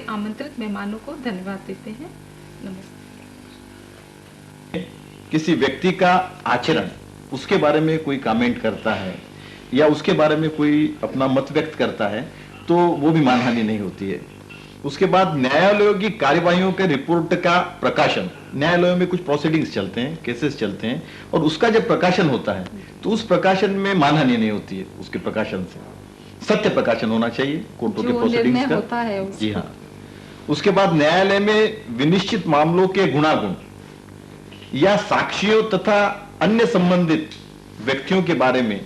आमंत्रित मेहमानों को धन्यवाद देते हैं। नमस्ते। किसी व्यक्ति का आचरण, उसके बारे में कोई कमेंट करता है या उसके बारे में कोई अपना मत व्यक्त करता है तो वो भी मानहानि नहीं होती है। उसके बाद न्यायालयों की कार्यवाहियों के रिपोर्ट का प्रकाशन, न्यायालयों में कुछ प्रोसीडिंग्स चलते हैं, केसेस चलते हैं, और उसका जब प्रकाशन होता है तो उस प्रकाशन में मानहानि नहीं होती है। उसके प्रकाशन से सत्य प्रकाशन होना चाहिए कोर्टों के प्रोसीडिंग्स का। होता है जी हाँ। उसके बाद न्यायालय में विनिश्चित मामलों के गुणागुण या साक्षियों तथा अन्य संबंधित व्यक्तियों के बारे में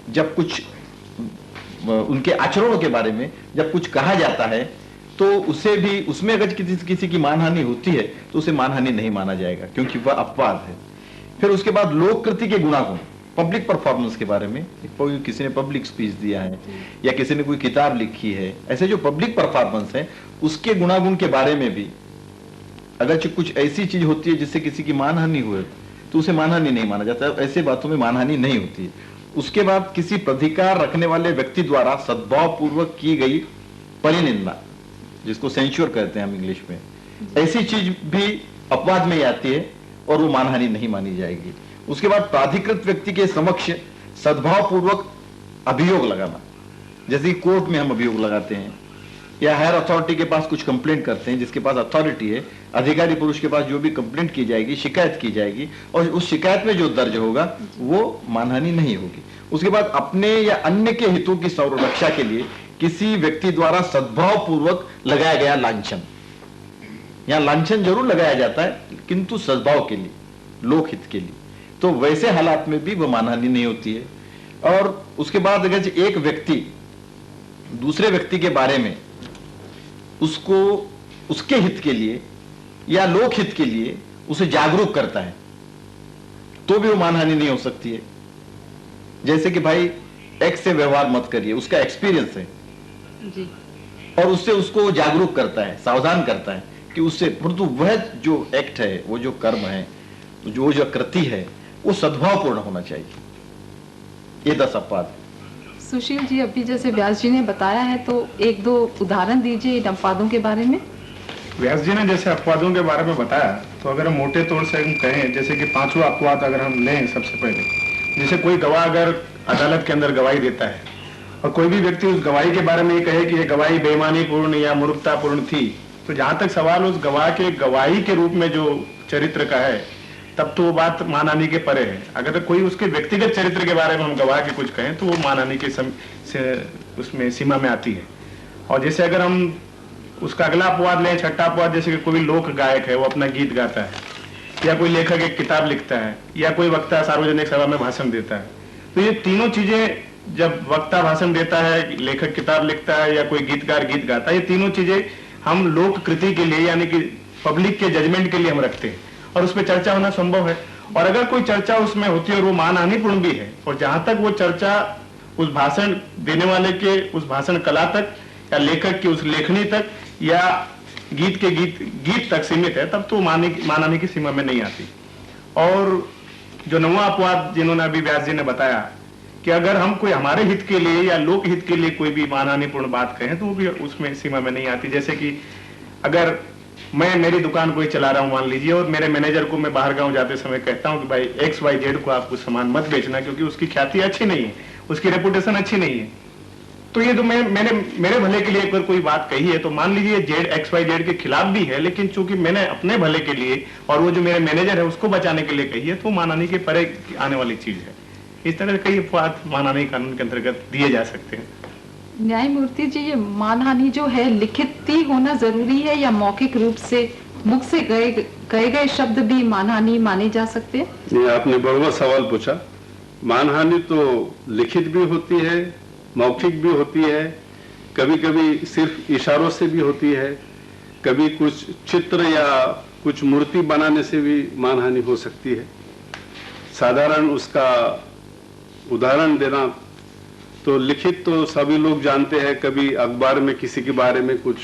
जब कुछ, उनके आचरणों के बारे में जब कुछ कहा जाता है तो उसे भी, उसमें अगर किसी की मानहानि होती है तो उसे मानहानि नहीं माना जाएगा, क्योंकि वह अपवाद है। फिर उसके बाद लोक कृति के गुणागुण, पब्लिक परफॉर्मेंस के बारे में, कोई किसी ने पब्लिक स्पीच दिया है या किसी ने कोई किताब लिखी है, ऐसे जो पब्लिक परफॉर्मेंस है उसके गुणागुण के बारे में भी अगर कुछ ऐसी चीज होती है जिससे किसी की मानहानि हुए तो उसे मानहानि नहीं माना जाता है, ऐसे बातों में मानहानि नहीं होती है। उसके बाद किसी प्राधिकार रखने वाले व्यक्ति द्वारा सद्भाव पूर्वक की गई परिनिंदा, जिसको सेंश्योर कहते हैं हम इंग्लिश में, ऐसी चीज भी अपवाद में आती है और वो मानहानि नहीं मानी जाएगी। उसके बाद प्राधिकृत व्यक्ति के समक्ष सद्भाव पूर्वक अभियोग लगाना, जैसे कोर्ट में हम अभियोग लगाते हैं या हायर अथॉरिटी के पास कुछ कंप्लेंट करते हैं, जिसके पास अथॉरिटी है, अधिकारी पुरुष के पास जो भी कंप्लेंट की जाएगी, शिकायत की जाएगी, और उस शिकायत में जो दर्ज होगा वो मानहानि नहीं होगी। उसके बाद अपने या अन्य के हितों की संरक्षा के लिए किसी व्यक्ति द्वारा सद्भाव पूर्वक लगाया गया लांछन, यहां लांछन जरूर लगाया जाता है किंतु सद्भाव के लिए, लोकहित के लिए, तो वैसे हालात में भी वह मानहानि नहीं होती है। और उसके बाद अगर एक व्यक्ति दूसरे व्यक्ति के बारे में उसको उसके हित के लिए या लोकहित के लिए उसे जागरूक करता है तो भी वो मानहानि नहीं हो सकती है। जैसे कि भाई एक्स से व्यवहार मत करिए, उसका एक्सपीरियंस है जी, और उससे उसको जागरूक करता है, सावधान करता है कि उससे, परंतु वह जो एक्ट है, वो जो कर्म है, जो कृति है, वो सद्भावपूर्ण होना चाहिए। ये 10 अपवाद। सुशील जी, अभी जैसे व्यास जी ने बताया है तो एक दो उदाहरण दीजिए इन अपवादों के बारे में। व्यास जी ने जैसे अपवादों के बारे में बताया, तो अगर हम मोटे तौर से हम कहें, जैसे कि 5वां अपवाद अगर हम लें, सबसे पहले जैसे कोई गवाह अगर अदालत के अंदर गवाही देता है और कोई भी व्यक्ति उस गवाही के बारे में ये कहे कि ये गवाही बेईमानीपूर्ण या मूर्खतापूर्ण थी, तो जहां तक सवाल उस गवाह के गवाही के रूप में जो चरित्र का है, तब तो वो बात मानहानि के परे है। अगर कोई उसके व्यक्तिगत चरित्र के बारे में हम गवाह के कुछ कहें तो वो मानहानि के उसमें सीमा में आती है। और जैसे अगर हम उसका अगला अपवाद लें, 6ठा अपवाद, जैसे कि कोई लोक गायक है, वो अपना गीत गाता है, या कोई लेखक एक किताब लिखता है, या कोई वक्ता सार्वजनिक सभा में भाषण देता है, तो ये तीनों चीजें, जब वक्ता भाषण देता है, लेखक किताब लिखता है, या कोई गीतकार गीत गाता है, ये तीनों चीजें हम लोक कृति के लिए यानी कि पब्लिक के जजमेंट के लिए हम रखते हैं और उसमें चर्चा होना संभव है। और अगर कोई चर्चा उसमें होती है और वो मानहानिपूर्ण भी है, और जहां तक वो चर्चा उस भाषण देने वाले के उस भाषण कला तक या लेखक की उस लेखनी तक या गीत तक सीमित है, तब तो मानहानि की सीमा में नहीं आती। और जो 9वां अपवाद जिन्होंने अभी व्यास जी ने बताया कि अगर हम कोई हमारे हित के लिए या लोक हित के लिए कोई भी मानहानिपूर्ण बात कहें तो वो भी उसमें सीमा में नहीं आती। जैसे कि अगर मैं मेरी दुकान कोई चला रहा हूं मान लीजिए, और मेरे मैनेजर को मैं बाहर गांव जाते समय कहता हूं कि भाई XYZ को आप कुछ सामान मत बेचना क्योंकि उसकी ख्याति अच्छी नहीं है, उसकी रेपुटेशन अच्छी नहीं है, तो ये तो मेरे भले के लिए एक बार कोई बात कही है, तो मान लीजिए XYZ के खिलाफ भी है, लेकिन चूंकि मैंने अपने भले के लिए और वो जो मेरे मैनेजर है उसको बचाने के लिए कही है, तो मानहानि के परे आने वाली चीज है। इस तरह कई अपवाद मानहानि कानून के अंतर्गत दिए जा सकते हैं। न्यायमूर्ति जी, ये मानहानि जो है लिखित ही होना जरूरी है या मौखिक रूप से मुख से कहे गए शब्द भी मानहानि माने जा सकते हैं? ये आपने बड़ा सवाल पूछा। मानहानि तो लिखित भी होती है, मौखिक भी होती है, कभी कभी सिर्फ इशारों से भी होती है, कभी कुछ चित्र या कुछ मूर्ति बनाने से भी मानहानि हो सकती है। साधारण उसका उदाहरण देना तो लिखित तो सभी लोग जानते हैं, कभी अखबार में किसी के बारे में कुछ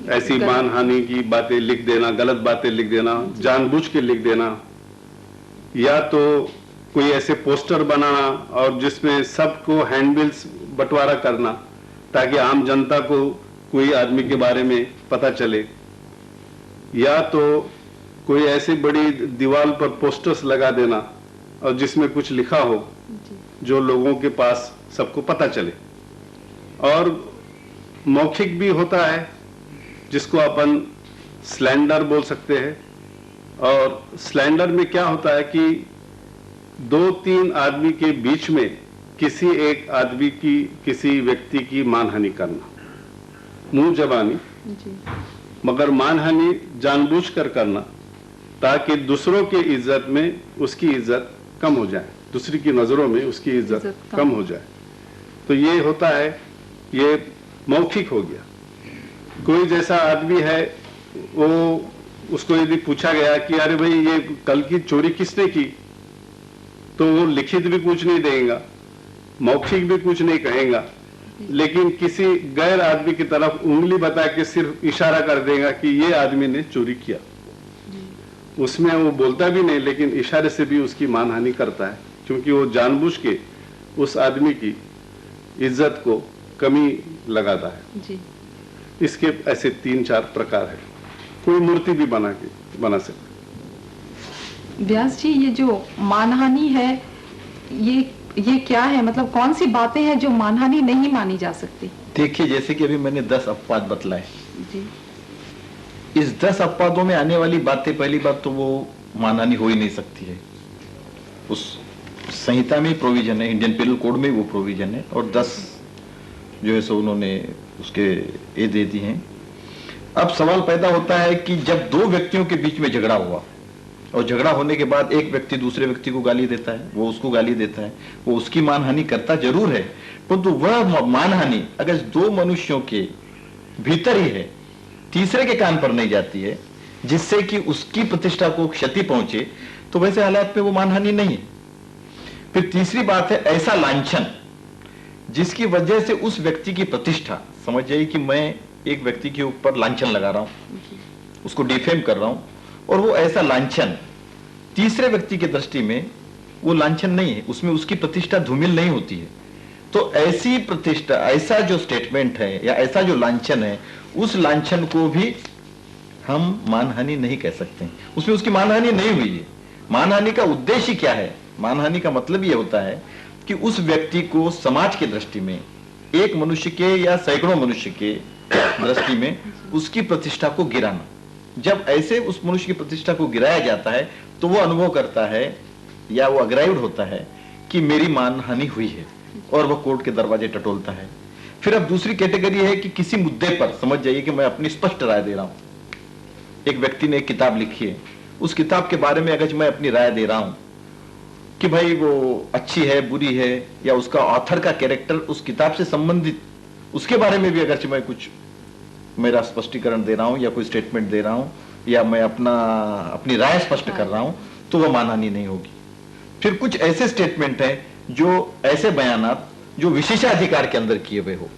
ऐसी मानहानि की बातें लिख देना, गलत बातें लिख देना, जानबूझ के लिख देना, या तो कोई ऐसे पोस्टर बनाना और जिसमें सबको हैंडबिल्स बंटवारा करना ताकि आम जनता को कोई आदमी के बारे में पता चले, या तो कोई ऐसी बड़ी दीवार पर पोस्टर्स लगा देना और जिसमें कुछ लिखा हो जो लोगों के पास सबको पता चले। और मौखिक भी होता है जिसको अपन स्लैंडर बोल सकते हैं। और स्लैंडर में क्या होता है कि 2-3 आदमी के बीच में किसी एक आदमी की, किसी व्यक्ति की मानहानि करना, मुंह जबानी, मगर मानहानि जानबूझकर करना, ताकि दूसरों की इज्जत में उसकी इज्जत कम हो जाए, दूसरी की नजरों में उसकी इज्जत कम हो जाए। तो ये होता है, ये मौखिक हो गया। कोई जैसा आदमी है, वो उसको यदि पूछा गया कि अरे भाई ये कल की चोरी किसने की, तो वो लिखित भी कुछ नहीं देगा, मौखिक भी कुछ नहीं कहेगा, लेकिन किसी गैर आदमी की तरफ उंगली बता के सिर्फ इशारा कर देगा कि ये आदमी ने चोरी किया। उसमें वो बोलता भी नहीं, लेकिन इशारे से भी उसकी मानहानि करता है, क्योंकि वो जानबूझ के उस आदमी की इज्जत को कमी लगाता है जी। इसके ऐसे 3-4 प्रकार है। कोई मूर्ति भी बना सकते। व्यास जी, ये जो मानहानि है, ये क्या है? मतलब कौन सी बातें हैं जो मानहानि नहीं मानी जा सकती? देखिए, जैसे कि अभी मैंने 10 अपवाद बतलाए जी। इस 10 अपवादों में आने वाली बातें, पहली बात तो वो मानहानि हो ही नहीं सकती है। उस संहिता में प्रोविजन है, इंडियन पेनल कोड में वो प्रोविजन है, और 10 जो है सो उन्होंने उसके ये दे दी हैं। अब सवाल पैदा होता है कि जब 2 व्यक्तियों के बीच में झगड़ा हुआ और झगड़ा होने के बाद एक व्यक्ति दूसरे व्यक्ति को गाली देता है, वो उसको गाली देता है, वो उसकी मानहानि करता जरूर है, परंतु वह मानहानि अगर 2 मनुष्यों के भीतर ही है, तीसरे के कान पर नहीं जाती है, जिससे कि उसकी प्रतिष्ठा को क्षति पहुंचे, तो वैसे हालात में वो मानहानि नहीं है। फिर तीसरी बात है ऐसा लांछन जिसकी वजह से उस व्यक्ति की प्रतिष्ठा, समझ जाइए कि मैं एक व्यक्ति के ऊपर लांछन लगा रहा हूं, उसको डिफेम कर रहा हूं, और वो ऐसा लांछन तीसरे व्यक्ति की दृष्टि में वो लांछन नहीं है, उसमें उसकी प्रतिष्ठा धूमिल नहीं होती है। तो ऐसी प्रतिष्ठा, ऐसा जो स्टेटमेंट है या ऐसा जो लांछन है, उस लांछन को भी हम मानहानि नहीं कह सकते, उसमें उसकी मानहानि नहीं हुई है। मानहानि का उद्देश्य क्या है? मानहानि का मतलब यह होता है कि उस व्यक्ति को समाज की दृष्टि में, एक मनुष्य के या सैकड़ों मनुष्य के दृष्टि में उसकी प्रतिष्ठा को गिराना। जब ऐसे उस मनुष्य की प्रतिष्ठा को गिराया जाता है तो वो अनुभव करता है या वो अग्राइव्ड होता है कि मेरी मानहानि हुई है, और वो कोर्ट के दरवाजे टटोलता है। फिर अब दूसरी कैटेगरी है कि किसी मुद्दे पर, समझ जाइए कि मैं अपनी स्पष्ट राय दे रहा हूं। एक व्यक्ति ने एक किताब लिखी है, उस किताब के बारे में अगर मैं अपनी राय दे रहा हूं कि भाई वो अच्छी है, बुरी है, या उसका ऑथर का कैरेक्टर उस किताब से संबंधित, उसके बारे में भी अगर मैं कुछ मेरा स्पष्टीकरण दे रहा हूं या कोई स्टेटमेंट दे रहा हूं या मैं अपनी राय स्पष्ट कर रहा हूं, तो वह मानहानि नहीं होगी। फिर कुछ ऐसे स्टेटमेंट हैं, जो ऐसे बयानात जो विशेषाधिकार के अंदर किए हुए हो,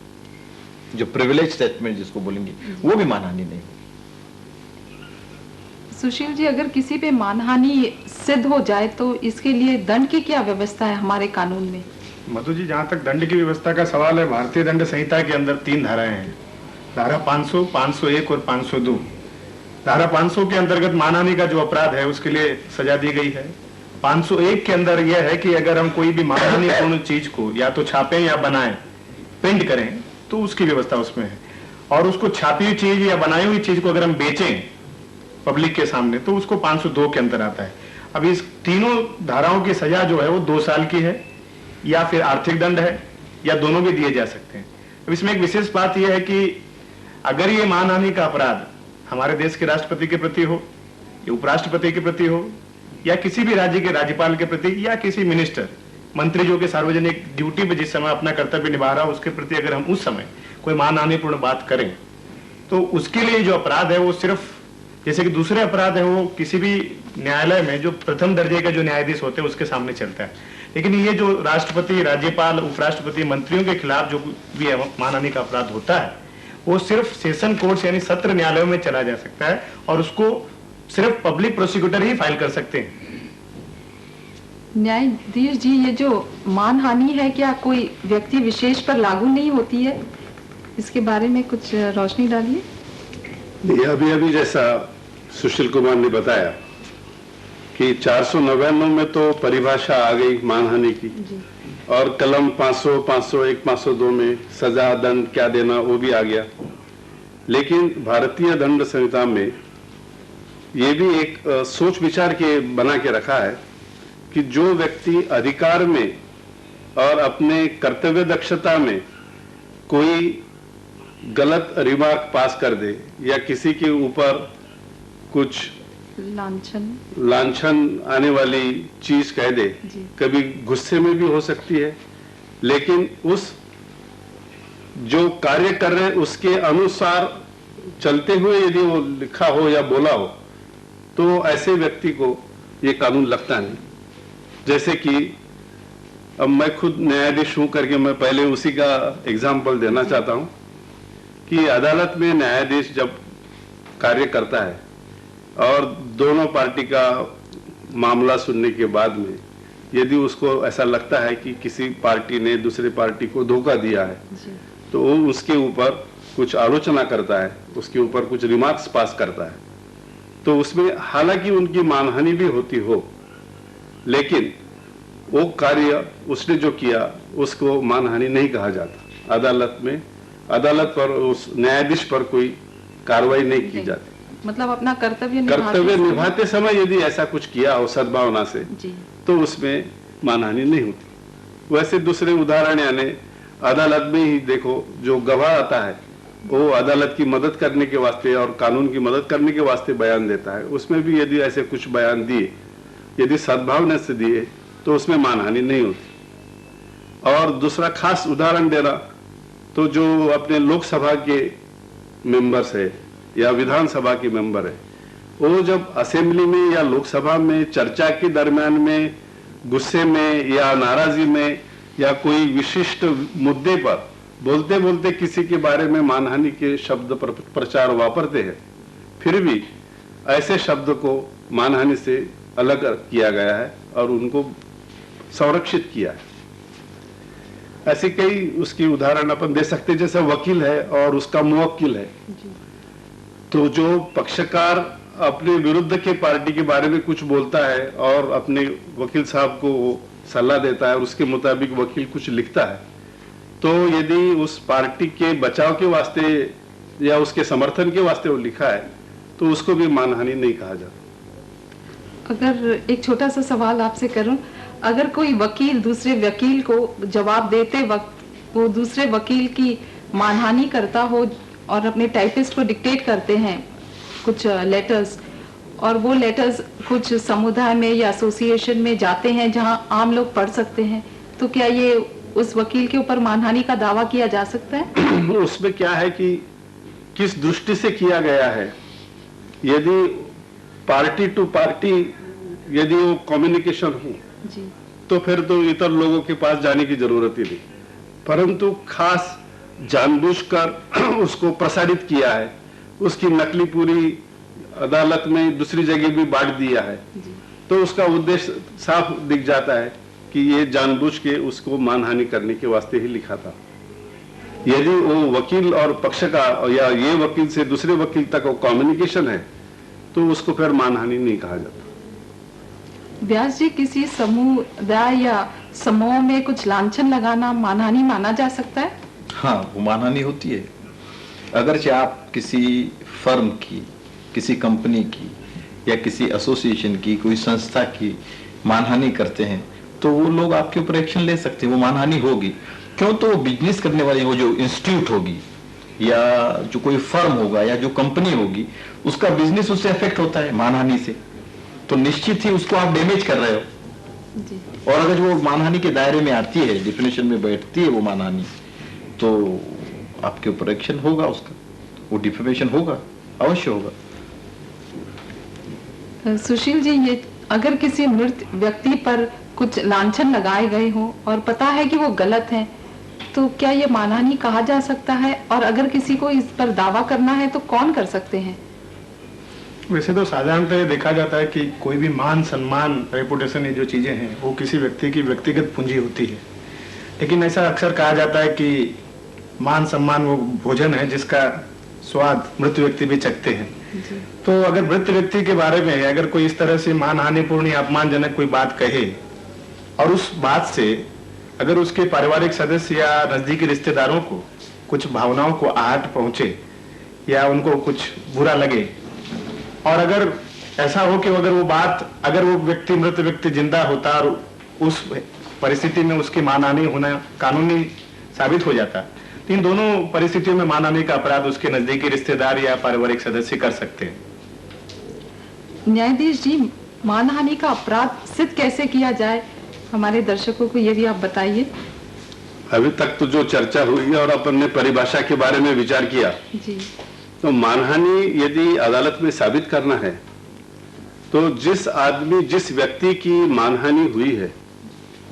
जो प्रिविलेज स्टेटमेंट जिसको बोलेंगे, वो भी मानहानि नहीं होगी। सुशील जी, अगर किसी पे मानहानि सिद्ध हो जाए तो इसके लिए दंड की क्या व्यवस्था है हमारे कानून में? मधु जी, जहाँ तक दंड की व्यवस्था का सवाल है, भारतीय दंड संहिता के अंदर 3 धाराएं हैं, धारा 500, 501 और 502। धारा 500 के अंतर्गत मानहानि का जो अपराध है उसके लिए सजा दी गई है। 501 के अंदर यह है कि अगर हम कोई भी मानहानिपूर्ण चीज को या तो छापें या बनाएं, प्रिंट करें, तो उसकी व्यवस्था उसमें है। और उसको छापी हुई चीज या बनाई हुई चीज को अगर हम बेचें पब्लिक के सामने, तो उसको 502 के अंदर आता है। अब इस तीनों धाराओं की सजा जो है वो 2 साल की है, या फिर आर्थिक दंड है, या दोनों भी दिए जा सकते हैं। अब इसमें एक विशेष बात यह है कि अगर ये मानहानि का अपराध हमारे देश के राष्ट्रपति के प्रति हो, या उपराष्ट्रपति के प्रति हो, या किसी भी राज्य के राज्यपाल के प्रति, या किसी मिनिस्टर, मंत्री जो कि सार्वजनिक ड्यूटी में जिस समय अपना कर्तव्य निभा रहा है उसके प्रति अगर हम उस समय कोई मानहानिपूर्ण बात करें, तो उसके लिए जो अपराध है वो सिर्फ, जैसे कि दूसरे अपराध है वो किसी भी न्यायालय में जो प्रथम दर्जे के जो न्यायाधीश होते हैं उसके सामने चलता है, लेकिन ये जो राष्ट्रपति, राज्यपाल, उपराष्ट्रपति, मंत्रियों के खिलाफ जो भी मानहानि का अपराध होता है वो सिर्फ सेशन कोर्ट्स यानी सत्र न्यायालयों में चला जा सकता है, और उसको सिर्फ पब्लिक प्रोसिक्यूटर ही फाइल कर सकते हैं। न्यायाधीश जी, ये जो मानहानि है क्या कोई व्यक्ति विशेष पर लागू नहीं होती है? इसके बारे में कुछ रोशनी डालिए। ये अभी अभी जैसा सुशील कुमार ने बताया कि 499 में तो परिभाषा आ गई मानहानि की, और कलम 500, 501, 502 में सजा दंड क्या देना वो भी आ गया। लेकिन भारतीय दंड संहिता में ये भी एक सोच विचार के बना के रखा है कि जो व्यक्ति अधिकार में और अपने कर्तव्य दक्षता में कोई गलत रिमार्क पास कर दे या किसी के ऊपर कुछ लांछन आने वाली चीज कह दे, कभी गुस्से में भी हो सकती है, लेकिन उस जो कार्य कर रहे उसके अनुसार चलते हुए यदि वो लिखा हो या बोला हो तो ऐसे व्यक्ति को ये कानून लगता नहीं। जैसे कि अब मैं खुद न्यायाधीश हूं करके मैं पहले उसी का एग्जाम्पल देना चाहता हूं कि अदालत में न्यायाधीश जब कार्य करता है और दोनों पार्टी का मामला सुनने के बाद में यदि उसको ऐसा लगता है कि किसी पार्टी ने दूसरी पार्टी को धोखा दिया है तो वो उसके ऊपर कुछ आलोचना करता है, उसके ऊपर कुछ रिमार्क्स पास करता है, तो उसमें हालांकि उनकी मानहानि भी होती हो, लेकिन वो कार्य उसने जो किया उसको मानहानि नहीं कहा जाता। अदालत में अदालत पर उस न्यायाधीश पर कोई कार्रवाई नहीं की जाती। मतलब अपना कर्तव्य निभाते समय यदि ऐसा कुछ किया हो सद्भावना से तो उसमें मानहानि नहीं होती। वैसे दूसरे उदाहरण यानी अदालत में ही देखो, जो गवाह आता है वो अदालत की मदद करने के वास्ते और कानून की मदद करने के वास्ते बयान देता है, उसमें भी यदि ऐसे कुछ बयान दिए, यदि सद्भावना से दिए तो उसमें मानहानि नहीं होती। और दूसरा खास उदाहरण देना तो जो अपने लोकसभा के मेंबर्स है या विधानसभा के मेंबर है, वो जब असेंबली में या लोकसभा में चर्चा के दरमियान में गुस्से में या नाराजगी में या कोई विशिष्ट मुद्दे पर बोलते बोलते किसी के बारे में मानहानि के शब्द प्रचार वापरते हैं, फिर भी ऐसे शब्द को मानहानि से अलग किया गया है और उनको संरक्षित किया है। ऐसे कई उसकी उदाहरण अपन दे सकते, जैसे वकील है और उसका मुवक्किल है, तो जो पक्षकार अपने विरुद्ध के पार्टी के बारे में कुछ बोलता है और अपने वकील साहब को वो सलाह देता है और उसके मुताबिक वकील कुछ लिखता है, तो यदि उस पार्टी के बचाव के वास्ते या उसके समर्थन के वास्ते वो लिखा है तो उसको भी मानहानि नहीं कहा जाता। अगर एक छोटा सा सवाल आपसे करूं, अगर कोई वकील दूसरे वकील को जवाब देते वक्त वो दूसरे वकील की मानहानि करता हो और अपने टाइपिस्ट को डिक्टेट करते हैं कुछ लेटर्स, और वो लेटर्स कुछ समुदाय में या एसोसिएशन में जाते हैं जहां आम लोग पढ़ सकते हैं, तो क्या ये उस वकील के ऊपर मानहानि का दावा किया जा सकता है? उसमें क्या है कि किस दृष्टि से किया गया है। यदि पार्टी टू पार्टी यदि वो कम्युनिकेशन हो तो फिर तो इतर लोगों के पास जाने की जरूरत ही नहीं, परंतु खास जानबूझकर उसको प्रसारित किया है, उसकी नकली पूरी अदालत में दूसरी जगह भी बांट दिया है, तो उसका उद्देश्य साफ दिख जाता है कि ये जानबूझ के उसको मानहानि करने के वास्ते ही लिखा था। यदि वो वकील और पक्षकार या ये वकील से दूसरे वकील तक वो कम्युनिकेशन है तो उसको फिर मानहानि नहीं कहा जाता। व्यास जी, किसी समुदाय या समूह में कुछ लांछन लगाना मानहानि माना जा सकता है? हाँ, वो मानहानि होती है। अगरचे आप किसी फर्म की, किसी कंपनी की या किसी एसोसिएशन की, कोई संस्था की मानहानि करते हैं तो वो लोग आपके ऊपर एक्शन ले सकते हैं, वो मानहानि होगी। क्यों? तो वो बिजनेस करने वाले वो जो इंस्टीट्यूट होगी या जो कोई फर्म होगा या जो कंपनी होगी, उसका बिजनेस उससे अफेक्ट होता है मानहानि से, तो निश्चित ही उसको आप डैमेज कर रहे हो जी। और अगर वो मानहानि के दायरे में आती है, डिफिनेशन में बैठती है वो मानहानि, तो आपके ऊपर एक्शन होगा, उसका वो डिफेमेशन होगा, अवश्य होगा। सुशील जी, ये अगर किसी मृत व्यक्ति पर कुछ लांछन लगाए गए हो और पता है कि वो गलत है, तो क्या ये मानहानि कहा जा सकता है? और अगर किसी को इस पर दावा करना है तो कौन कर सकते हैं? वैसे तो साधारणतः देखा जाता है कि कोई भी मान सम्मान रेपुटेशन ये जो चीजें हैं वो किसी व्यक्ति की व्यक्तिगत पूंजी होती है, लेकिन ऐसा अक्सर कहा जाता है कि मान सम्मान वो भोजन है जिसका स्वाद मृत व्यक्ति भी चखते हैं। तो अगर मृत व्यक्ति के बारे में अगर कोई इस तरह से मानहानिपूर्ण या अपमानजनक कोई बात कहे और उस बात से अगर उसके पारिवारिक सदस्य या नजदीकी रिश्तेदारों को कुछ भावनाओं को आहट पहुंचे या उनको कुछ बुरा लगे, और अगर ऐसा हो कि अगर वो व्यक्ति मृत व्यक्ति जिंदा होता और उस परिस्थिति में उसकी मानहानि होना कानूनी साबित हो जाता, तो इन दोनों परिस्थितियों में मानहानि का अपराध उसके नजदीकी रिश्तेदार या पारिवारिक सदस्य कर सकते हैं। न्यायाधीश जी, मानहानि का अपराध सिद्ध कैसे किया जाए, हमारे दर्शकों को ये भी आप बताइए। अभी तक तो जो चर्चा हुई है और अपन ने परिभाषा के बारे में विचार किया जी, तो मानहानि यदि अदालत में साबित करना है तो जिस व्यक्ति की मानहानि हुई है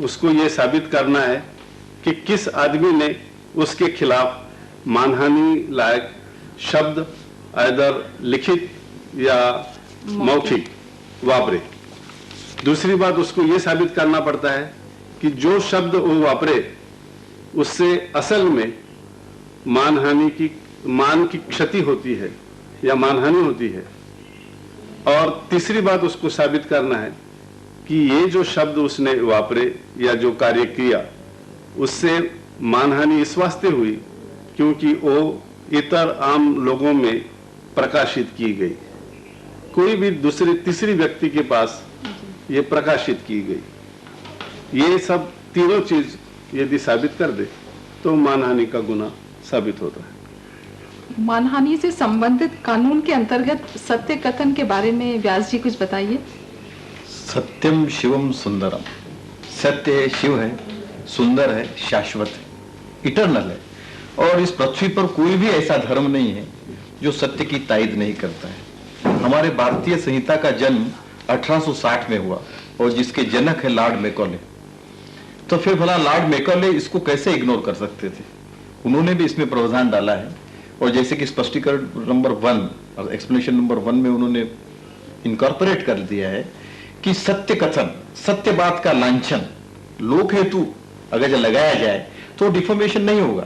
उसको ये साबित करना है कि किस आदमी ने उसके खिलाफ मानहानि लायक शब्द आइदर लिखित या मौखिक वापरे। दूसरी बात, उसको ये साबित करना पड़ता है कि जो शब्द वो वापरे उससे असल में मान की क्षति होती है या मानहानि होती है। और तीसरी बात, उसको साबित करना है कि ये जो शब्द उसने वापरे या जो कार्य किया उससे मानहानि इस वास्ते हुई क्योंकि वो इतर आम लोगों में प्रकाशित की गई, कोई भी तीसरी व्यक्ति के पास ये प्रकाशित की गई। ये सब तीनों चीज यदि साबित कर दे तो मानहानि का गुनाह साबित होता है। मानहानि से संबंधित कानून के अंतर्गत सत्य कथन के बारे में व्यास जी कुछ बताइए। सत्यम शिवम सुंदरम, सत्य है, शिव है, सुंदर है, शाश्वत है, इटर्नल है। और इस पृथ्वी पर कोई भी ऐसा धर्म नहीं है जो सत्य की तायद नहीं करता है। हमारे भारतीय संहिता का जन्म 1860 में हुआ और जिसके जनक है लॉर्ड मैकॉले। तो फिर भला लॉर्ड मैकॉले इसको कैसे इग्नोर कर सकते थे? उन्होंने भी इसमें प्रावधान डाला है। और जैसे कि स्पष्टीकरण नंबर 1 और एक्सप्लेनेशन नंबर 1 में उन्होंने इनकॉर्पोरेट कर दिया है कि सत्य कथन, सत्य बात का लांछन लोक हेतु अगर जो लगाया जाए तो डिफॉर्मेशन नहीं होगा।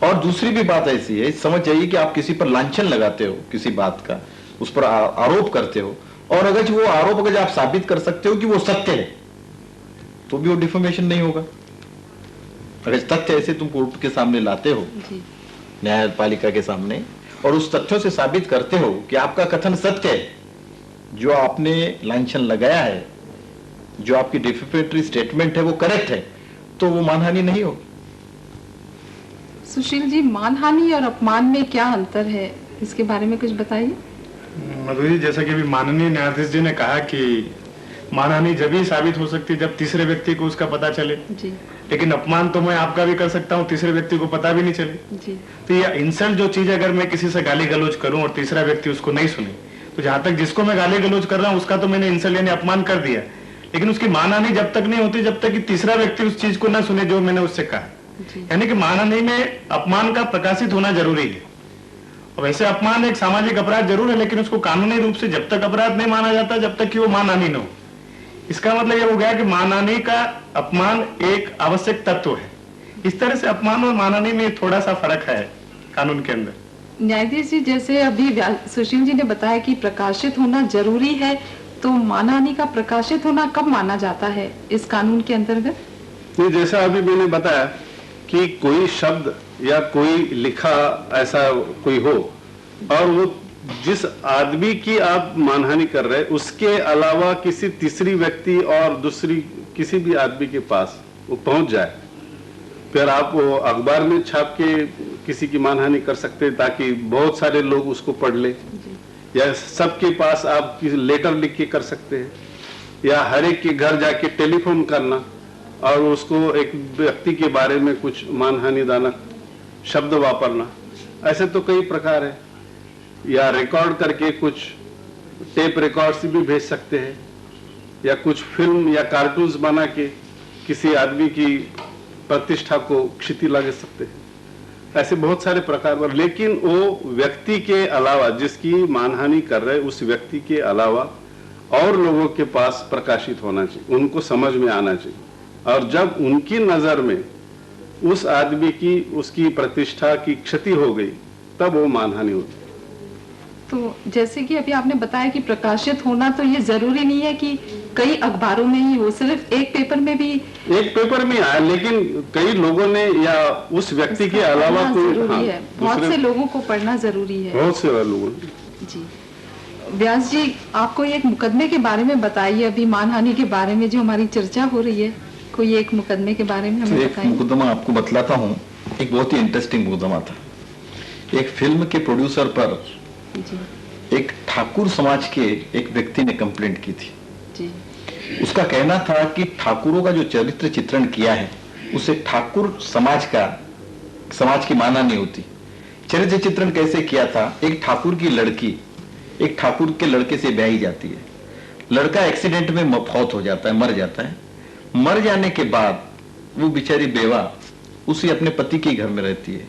और दूसरी भी बात ऐसी है, समझ जाइए कि आप किसी पर लांछन लगाते हो, किसी बात का उस पर आरोप करते हो, और अगर वो आरोप अगर आप साबित कर सकते हो कि वो सत्य है तो भी वो डिफॉर्मेशन नहीं होगा। अगर तथ्य ऐसे तुम कोर्ट के सामने लाते हो, न्यायपालिका के सामने, और उस तथ्यों से साबित करते हो कि आपका कथन सत्य है, जो आपने लांछन लगाया है, जो आपकी डिफेमेटरी स्टेटमेंट है वो करेक्ट है, तो वो मानहानि नहीं होगी। सुशील जी, मानहानि और अपमान में क्या अंतर है, इसके बारे में कुछ बताइए। मधु जी, जैसा कि अभी माननीय न्यायाधीश जी ने कहा कि मानहानि जब ही साबित हो सकती है जब तीसरे व्यक्ति को उसका पता चले जी। लेकिन अपमान तो मैं आपका भी कर सकता हूँ, तीसरे व्यक्ति को पता भी नहीं चले जी। तो ये इंसल्ट जो चीज, अगर मैं किसी से गाली गलौज करूं और तीसरा व्यक्ति उसको नहीं सुने, तो जहां तक जिसको मैं गाली गलौज कर रहा हूँ उसका तो मैंने इंसल्ट यानी अपमान कर दिया, लेकिन उसकी मानहानि जब तक नहीं होती जब तक कि तीसरा व्यक्ति उस चीज को ना सुने जो मैंने उससे कहा। यानी कि मानहानि में अपमान का प्रकाशित होना जरूरी है। और वैसे अपमान एक सामाजिक अपराध जरूर है, लेकिन उसको कानूनी रूप से जब तक अपराध नहीं माना जाता जब तक कि वो मानहानि न हो। इसका मतलब यह हो गया कि मानहानि का अपमान एक आवश्यक तत्व है। इस तरह से अपमान और मानहानि में थोड़ा सा फर्क है कानून के अंदर। न्यायाधीश जी, जैसे अभी सुशील जी ने बताया कि प्रकाशित होना जरूरी है, तो मानहानि का प्रकाशित होना कब माना जाता है इस कानून के अंतर्गत? नहीं, जैसा अभी मैंने बताया कि कोई शब्द या कोई लिखा ऐसा कोई हो और वो जिस आदमी की आप मानहानि कर रहे हैं उसके अलावा किसी तीसरी व्यक्ति और दूसरी किसी भी आदमी के पास वो पहुंच जाए, फिर आप वो अखबार में छाप के किसी की मानहानि कर सकते हैं ताकि बहुत सारे लोग उसको पढ़ ले, या सबके पास आप लेटर लिख के कर सकते हैं, या हर एक के घर जाके टेलीफोन करना और उसको एक व्यक्ति के बारे में कुछ मानहानिदानक शब्द वापरना। ऐसे तो कई प्रकार है, या रिकॉर्ड करके कुछ टेप रिकॉर्ड्स भी भेज सकते हैं, या कुछ फिल्म या कार्टून्स बना के किसी आदमी की प्रतिष्ठा को क्षति लगा सकते हैं। ऐसे बहुत सारे प्रकार पर, लेकिन वो व्यक्ति के अलावा जिसकी मानहानि कर रहे उस व्यक्ति के अलावा और लोगों के पास प्रकाशित होना चाहिए, उनको समझ में आना चाहिए। और जब उनकी नजर में उस आदमी की, उसकी प्रतिष्ठा की क्षति हो गई, तब वो मानहानि होती है। तो जैसे कि अभी आपने बताया कि प्रकाशित होना, तो ये जरूरी नहीं है कि कई अखबारों में ही हो, सिर्फ एक पेपर में भी एक पेपर में आया, लेकिन कई लोगों ने या उस व्यक्ति के अलावा पढ़ना कोई, जरूरी है, बहुत से लोगों को पढ़ना जरूरी है। बहुत से लोगों ने। जी व्यास जी, आपको एक मुकदमे के बारे में बताइए, अभी मानहानि के बारे में जो हमारी चर्चा हो रही है, कोई एक मुकदमे के बारे में हमें एक बताइए। मुकदमा आपको बतलाता हूँ, एक बहुत ही इंटरेस्टिंग मुकदमा था। एक फिल्म के प्रोड्यूसर पर जी एक ठाकुर समाज के एक व्यक्ति ने कंप्लेंट की थी। जी उसका कहना था कि ठाकुरों का जो चरित्र चित्रण किया है उससे ठाकुर समाज की मानहानि होती। चरित्र चित्रण कैसे किया था? एक ठाकुर की लड़की एक ठाकुर के लड़के से ब्याही जाती है, लड़का एक्सीडेंट में फौत हो जाता है, मर जाता है। मर जाने के बाद वो बेचारी बेवा उसी अपने पति के घर में रहती है।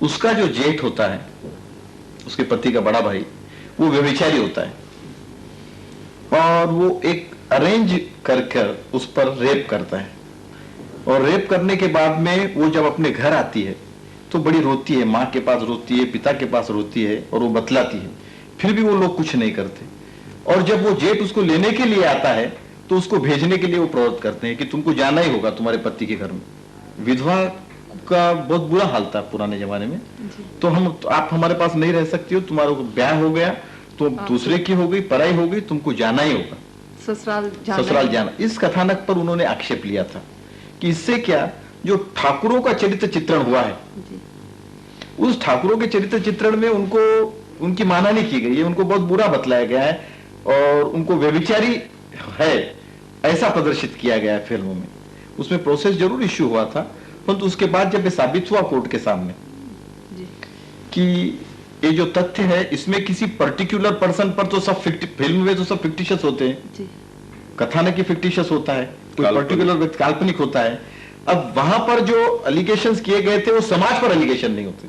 उसका जो जेठ होता है, उसके पति का बड़ा भाई, वो व्यभिचारी होता है और वो एक अरेंज कर उस पर रेप करता है। और रेप करने के बाद में वो जब अपने घर आती है तो बड़ी रोती है, माँ के पास रोती है, पिता के पास रोती है और वो बतलाती है, फिर भी वो लोग कुछ नहीं करते। और जब वो जेठ उसको लेने के लिए आता है तो उसको भेजने के लिए वो प्रवृत्त करते हैं कि तुमको जाना ही होगा तुम्हारे पति के घर में। विधवा का बहुत बुरा हाल था पुराने जमाने में, तो आप हमारे पास नहीं रह सकती हो, तुम्हारा ब्याह हो गया तो दूसरे की हो गई, पराई हो गई, तुमको जाना ही होगा, ससुराल जाना। इस कथानक पर उन्होंने आक्षेप लिया था कि इससे क्या, जो ठाकुरों का चरित्र चित्रण हुआ है, उस ठाकुरों के चरित्र चित्रण में उनकी मानहानि की गई है, उनको बहुत बुरा बतलाया गया है और उनको व्यभिचारी है ऐसा प्रदर्शित किया गया है फिल्मों में। उसमें प्रोसेस जरूर इश्यू हुआ था, परंतु उसके बाद जब ये साबित हुआ कोर्ट के सामने कि ये जो तथ्य है इसमें किसी पर्टिकुलर पर्सन पर तो सब फिल्म में तो सब फिक्टिशियस होते हैं, कथानक ही फिक्टिशियस होता है, कोई पर्टिकुलर व्यक्ति काल्पनिक होता है। अब वहां पर जो एलिगेशंस किए गए थे वो समाज पर एलिगेशन नहीं होते,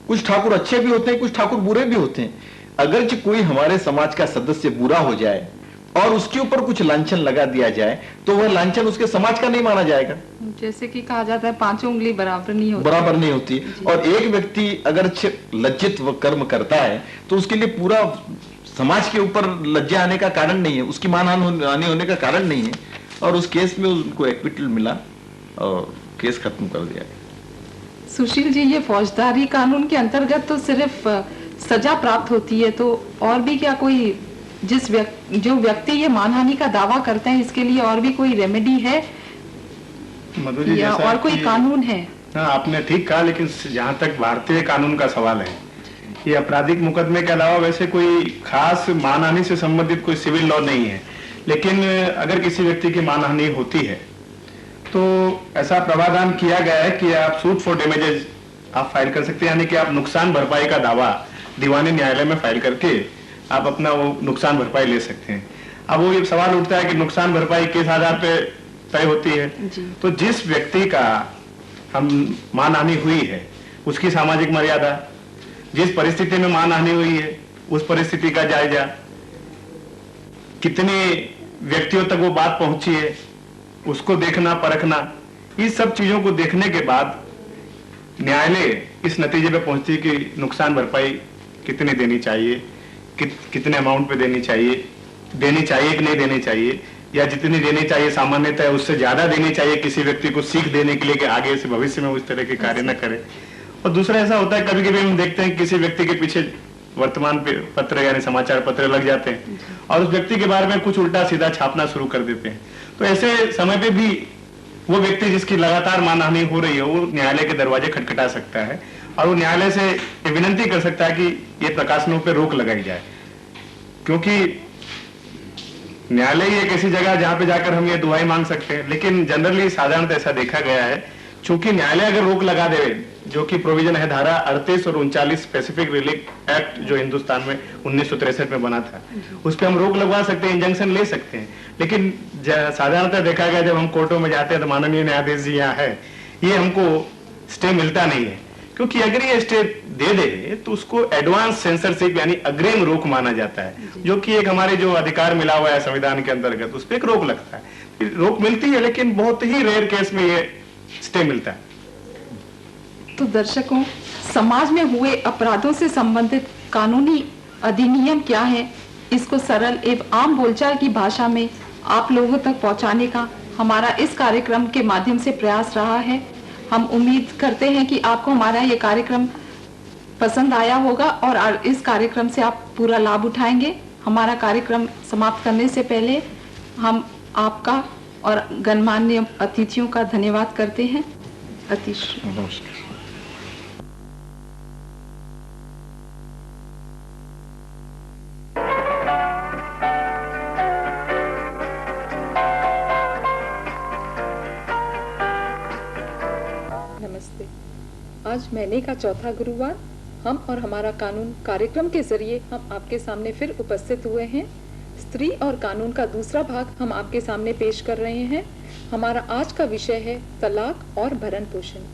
कुछ ठाकुर अच्छे भी होते हैं, कुछ ठाकुर बुरे भी होते हैं। अगर कोई हमारे समाज का सदस्य बुरा हो जाए और उसके ऊपर कुछ लांछन लगा दिया जाए तो वह लांछन उसके समाज का नहीं माना जाएगा। जैसे कि कहा जाता है पांचों उंगली बराबर नहीं होती। और एक व्यक्ति अगर लज्जित कर्म करता है तो उसके लिए पूरा समाज के ऊपर लज्जा आने का कारण नहीं है, उसकी मानहानि होने का कारण नहीं है। और उस केस में उनको एक्विटल मिला और केस खत्म कर दिया गया। सुशील जी, ये फौजदारी कानून के अंतर्गत तो सिर्फ सजा प्राप्त होती है, तो और भी क्या कोई जो व्यक्ति ये मानहानि का दावा करते हैं इसके लिए और भी कोई रेमेडी है मधु जी, या और कोई कानून है? हाँ, आपने ठीक कहा, लेकिन जहाँ तक भारतीय कानून का सवाल है, ये आपराधिक मुकदमे के अलावा वैसे कोई खास मानहानि से संबंधित कोई सिविल लॉ नहीं है। लेकिन अगर किसी व्यक्ति की मानहानि होती है तो ऐसा प्रावधान किया गया है कि आप सूट फॉर डैमेजेस आप फाइल कर सकते हैं, यानी कि आप नुकसान भरपाई का दावा दीवानी न्यायालय में फाइल करके आप अपना वो नुकसान भरपाई ले सकते हैं। अब वो ये सवाल उठता है कि नुकसान भरपाई किस आधार पे तय होती है? तो जिस व्यक्ति का हम मानहानि हुई है उसकी सामाजिक मर्यादा, जिस परिस्थिति में मानहानि हुई है उस परिस्थिति का जायजा, कितने व्यक्तियों तक वो बात पहुंची है उसको देखना परखना, इस सब चीजों को देखने के बाद न्यायालय इस नतीजे पे पहुंचती है कि नुकसान भरपाई कितनी देनी चाहिए, कितने अमाउंट पे देनी चाहिए कि नहीं देनी चाहिए, या जितनी देनी चाहिए सामान्यतः उससे ज्यादा देनी चाहिए किसी व्यक्ति को सीख देने के लिए कि आगे से भविष्य में उस तरह के कार्य न करे। और दूसरा ऐसा होता है कभी कभी हम देखते हैं किसी व्यक्ति के पीछे वर्तमान पत्र यानी समाचार पत्र लग जाते हैं और उस व्यक्ति के बारे में कुछ उल्टा सीधा छापना शुरू कर देते हैं। तो ऐसे समय पे भी वो व्यक्ति जिसकी लगातार मानहानि हो रही है वो न्यायालय के दरवाजे खटखटा सकता है और वो न्यायालय से ये विनती कर सकता है कि ये प्रकाशनों पर रोक लगाई जाए, क्योंकि न्यायालय एक ऐसी जगह जहां पे जाकर हम ये दुआई मांग सकते हैं। लेकिन जनरली साधारणतः ऐसा देखा गया है, चूंकि न्यायालय अगर रोक लगा दे, जो कि प्रोविजन है धारा 38 और 39 स्पेसिफिक रिलीफ एक्ट जो हिंदुस्तान में 1963 में बना था, उस पर हम रोक लगवा सकते हैं, इंजंक्शन ले सकते हैं। लेकिन साधारणतः देखा गया जब हम कोर्टों में जाते हैं तो माननीय न्यायाधीश जी यहाँ है, ये हमको स्टे मिलता नहीं है, क्योंकि अगर ये स्टे दे दे तो उसको एडवांस सेंसरशिप यानी अग्रिम रोक माना जाता है, जो कि एक हमारे जो अधिकार मिला हुआ है संविधान के अंतर्गत उस पर एक रोक लगता है। रोक मिलती है लेकिन बहुत ही रेयर केस में ये स्टे मिलता है। तो दर्शकों, समाज में हुए अपराधों से संबंधित कानूनी अधिनियम क्या है, इसको सरल एवं आम बोलचाल की भाषा में आप लोगों तक पहुंचाने का हमारा इस कार्यक्रम के माध्यम से प्रयास रहा है। हम उम्मीद करते हैं कि आपको हमारा ये कार्यक्रम पसंद आया होगा और इस कार्यक्रम से आप पूरा लाभ उठाएंगे। हमारा कार्यक्रम समाप्त करने से पहले हम आपका और गणमान्य अतिथियों का धन्यवाद करते हैं। अतिथि नमस्कार। नमस्ते। आज महीने का चौथा गुरुवार हम और हमारा कानून कार्यक्रम के जरिए हम आपके सामने फिर उपस्थित हुए हैं। स्त्री और कानून का दूसरा भाग हम आपके सामने पेश कर रहे हैं। हमारा आज का विषय है तलाक और भरण पोषण।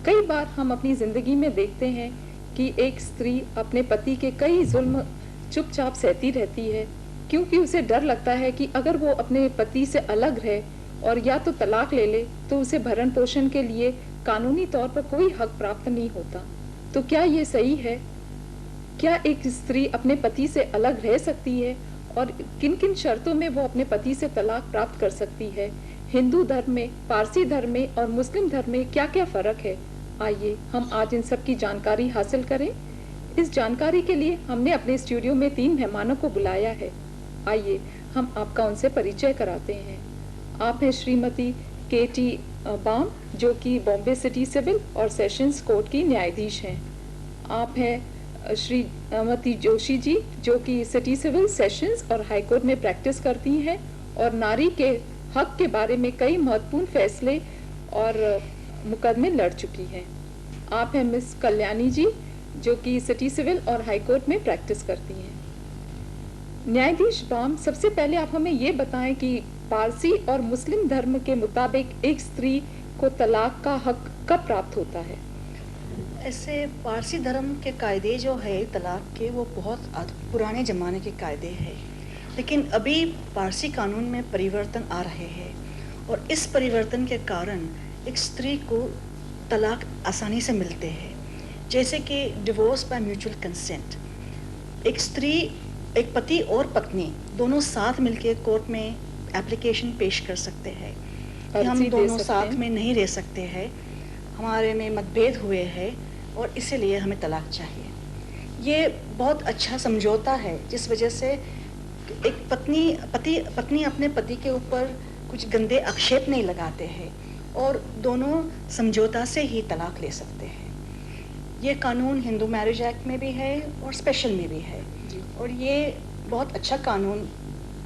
कई बार हम अपनी जिंदगी में देखते हैं कि एक स्त्री अपने पति के कई जुल्म चुपचाप सहती रहती है, क्योंकि उसे डर लगता है कि अगर वो अपने पति से अलग रहे और या तो तलाक ले ले तो उसे भरण पोषण के लिए कानूनी तौर पर कोई हक प्राप्त नहीं होता। तो क्या ये सही है? क्या एक स्त्री अपने पति से अलग रह सकती है और किन किन शर्तों में वो अपने पति से तलाक प्राप्त कर सकती है? हिंदू धर्म में, पारसी धर्म में और मुस्लिम धर्म में क्या क्या फर्क है? आइए हम आज इन सब की जानकारी हासिल करें। इस जानकारी के लिए हमने अपने स्टूडियो में 3 मेहमानों को बुलाया है। आइए हम आपका उनसे परिचय कराते हैं। आप हैं श्रीमती केटी बाम, जो कि बॉम्बे सिटी सिविल और सेशंस कोर्ट की न्यायाधीश हैं। आप हैं श्रीमती जोशी जी, जो कि सिटी सिविल, सेशंस और हाई कोर्ट में प्रैक्टिस करती हैं और नारी के हक के बारे में कई महत्वपूर्ण फैसले और मुकदमे लड़ चुकी हैं। आप हैं मिस कल्याणी जी, जो कि सिटी सिविल और हाई कोर्ट में प्रैक्टिस करती हैं। न्यायाधीश बाम, सबसे पहले आप हमें ये बताएं कि पारसी और मुस्लिम धर्म के मुताबिक एक स्त्री को तलाक का हक कब प्राप्त होता है? ऐसे पारसी धर्म के कायदे जो है तलाक के, वो बहुत पुराने ज़माने के कायदे हैं, लेकिन अभी पारसी कानून में परिवर्तन आ रहे हैं और इस परिवर्तन के कारण एक स्त्री को तलाक आसानी से मिलते हैं, जैसे कि डिवोर्स बाय म्यूचुअल कंसेंट। एक स्त्री, एक पति और पत्नी दोनों साथ मिलकर कोर्ट में एप्लीकेशन पेश कर सकते हैं कि हम दोनों साथ में नहीं रह सकते हैं, हमारे में मतभेद हुए हैं और इसीलिए हमें तलाक चाहिए। ये बहुत अच्छा समझौता है, जिस वजह से एक पत्नी अपने पति के ऊपर कुछ गंदे आक्षेप नहीं लगाते हैं और दोनों समझौता से ही तलाक ले सकते हैं। ये कानून हिंदू मैरिज एक्ट में भी है और स्पेशल में भी है और ये बहुत अच्छा कानून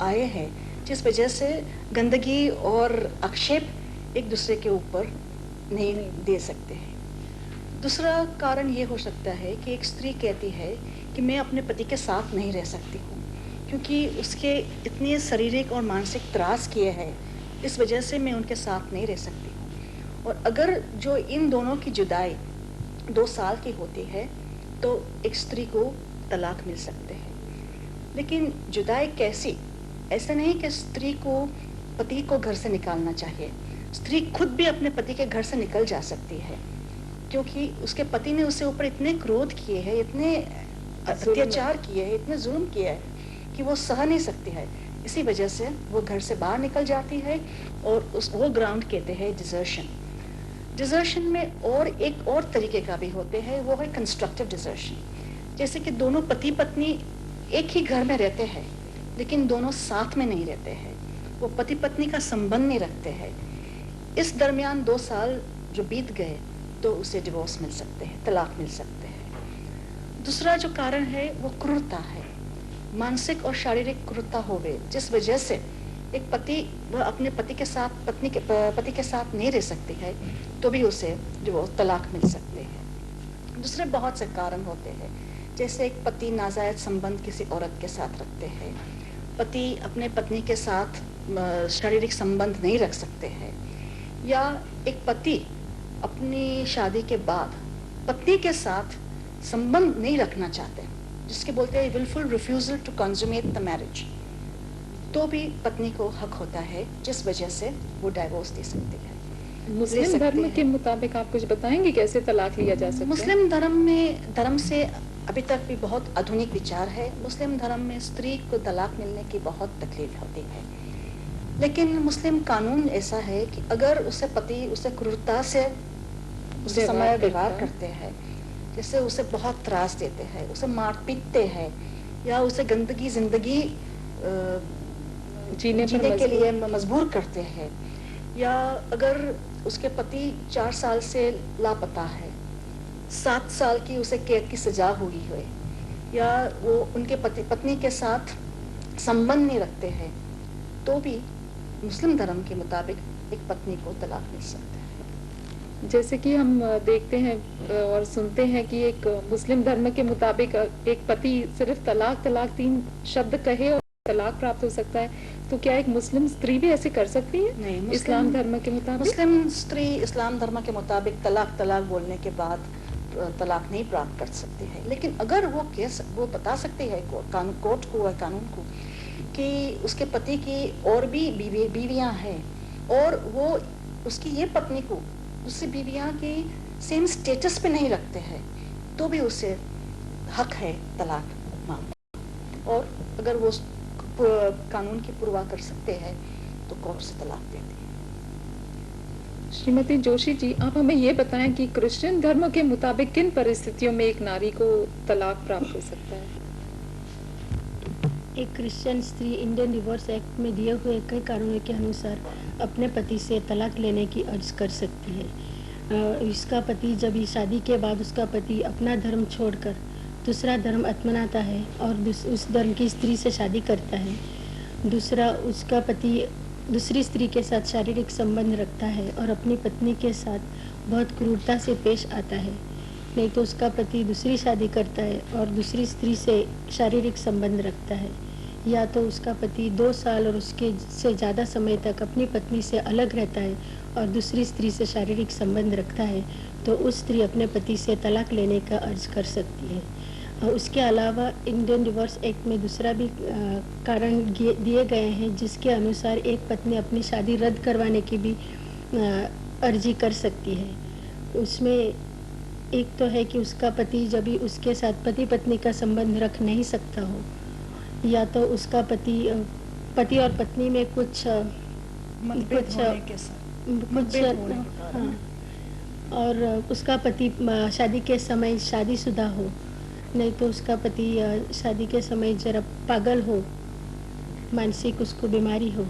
आए हैं, जिस वजह से गंदगी और आक्षेप एक दूसरे के ऊपर नहीं दे सकते हैं। दूसरा कारण ये हो सकता है कि एक स्त्री कहती है कि मैं अपने पति के साथ नहीं रह सकती हूँ, क्योंकि उसके इतने शारीरिक और मानसिक त्रास किए हैं, इस वजह से मैं उनके साथ नहीं रह सकती हूँ। और अगर जो इन दोनों की जुदाई 2 साल की होती है तो एक स्त्री को तलाक मिल सकते हैं। लेकिन जुदाई कैसी? ऐसा नहीं कि स्त्री को पति को घर से निकालना चाहिए। स्त्री खुद भी अपने पति के घर से निकल जा सकती है, क्योंकि उसके पति ने उसके ऊपर इतने क्रोध किए हैं, इतने अत्याचार किए हैं, इतने जुल्म किए हैं कि वो सह नहीं सकती है। इसी वजह से वो घर से बाहर निकल जाती है और वो ग्राउंड कहते हैं डिजर्शन। डिजर्शन में और एक और तरीके का भी होते हैं, वो है कंस्ट्रक्टिव डिजर्शन। जैसे कि दोनों पति पत्नी एक ही घर में रहते हैं लेकिन दोनों साथ में नहीं रहते हैं, वो पति पत्नी का संबंध नहीं रखते हैं। इस दरमियान 2 साल जो बीत गए तो उसे डिवोर्स मिल सकते हैं, तलाक मिल सकते हैं। दूसरा जो कारण है वो क्रूरता है, मानसिक और शारीरिक क्रूरता हो गई, जिस वजह से एक पति वह अपने पति के साथ पति के साथ नहीं रह सकती है तो भी उसे डिवोर्स तलाक मिल सकते हैं। दूसरे बहुत से कारण होते हैं, जैसे एक पति नाजायज संबंध किसी औरत के साथ रखते हैं, पति अपने पत्नी के साथ शारीरिक संबंध नहीं रख सकते हैं, या एक पति अपनी शादी के बाद पत्नी के साथ संबंध नहीं रखना चाहते, जिसके बोलते हैं wilful refusal to consummate the marriage, तो भी पत्नी को हक होता है, जिस वजह से वो डाइवोर्स दे सकती है। मुस्लिम सकते धर्म हैं। के मुताबिक आप कुछ बताएंगे कैसे तलाक लिया जा सकता है? मुस्लिम धर्म से अभी तक भी बहुत आधुनिक विचार है। मुस्लिम धर्म में स्त्री को तलाक मिलने की बहुत तकलीफ होती है, लेकिन मुस्लिम कानून ऐसा है कि अगर उसे पति उसे क्रूरता से उसे समय व्यवहार करते हैं, जैसे उसे बहुत त्रास देते हैं, उसे मार पीटते हैं या उसे गंदगी जिंदगी जीने के लिए मजबूर करते हैं, या अगर उसके पति 4 साल से लापता है, 7 साल की उसे कैद की सजा हुई है, या वो उनके पत्नी के साथ संबंध नहीं रखते हैं, तो भी मुस्लिम धर्म के मुताबिक एक पत्नी को तलाक मिल सकता है। जैसे कि हम देखते हैं और सुनते हैं कि एक मुस्लिम धर्म के मुताबिक एक पति सिर्फ तलाक 3 शब्द कहे और तलाक प्राप्त हो सकता है, तो क्या एक मुस्लिम स्त्री भी ऐसे कर सकती है? नहीं, इस्लाम धर्म के मुताबिक मुस्लिम स्त्री इस्लाम धर्म के मुताबिक तलाक बोलने के बाद तलाक नहीं प्राप्त कर सकती है, लेकिन अगर वो बता सकती है कोर्ट को या कानून को कि उसके पति की और भी बीवियां हैं और वो उसकी ये पत्नी को उससे बीवियां की सेम स्टेटस पे नहीं रखते हैं, तो भी उसे हक है तलाक मांगने। और अगर वो कानून की पुरवा कर सकते हैं तो कोर्ट से तलाक देती है। श्रीमती जोशी जी, आप हमें ये बताएं कि क्रिश्चियन धर्म के मुताबिक किन परिस्थितियों में एक नारी को तलाक प्राप्त हो सकता है? एक क्रिश्चियन स्त्री इंडियन डिवोर्स एक्ट में दिए हुए कई कानूनों के अनुसार अपने पति से तलाक लेने की अर्ज कर सकती है। इसका पति जब शादी के बाद उसका पति अपना धर्म छोड़कर दूसरा धर्म अपनाता है और उस धर्म की स्त्री से शादी करता है, दूसरा उसका पति दूसरी स्त्री के साथ शारीरिक संबंध रखता है और अपनी पत्नी के साथ बहुत क्रूरता से पेश आता है, नहीं तो उसका पति दूसरी शादी करता है और दूसरी स्त्री से शारीरिक संबंध रखता है, या तो उसका पति 2 साल और उसके से ज़्यादा समय तक अपनी पत्नी से अलग रहता है और दूसरी स्त्री से शारीरिक संबंध रखता है, तो उस स्त्री अपने पति से तलाक लेने का अर्ज कर सकती है। और उसके अलावा इंडियन डिवोर्स एक्ट में दूसरा भी कारण दिए गए हैं जिसके अनुसार एक पत्नी अपनी शादी रद्द करवाने की भी अर्जी कर सकती है। उसमें एक तो है कि उसका पति जब भी उसके साथ पति पत्नी का संबंध रख नहीं सकता हो, या तो उसका पति और पत्नी में कुछ हाँ, और उसका पति शादी के समय शादीशुदा हो, नहीं तो उसका पति शादी के समय जरा पागल हो, मानसिक उसको बीमारी हो,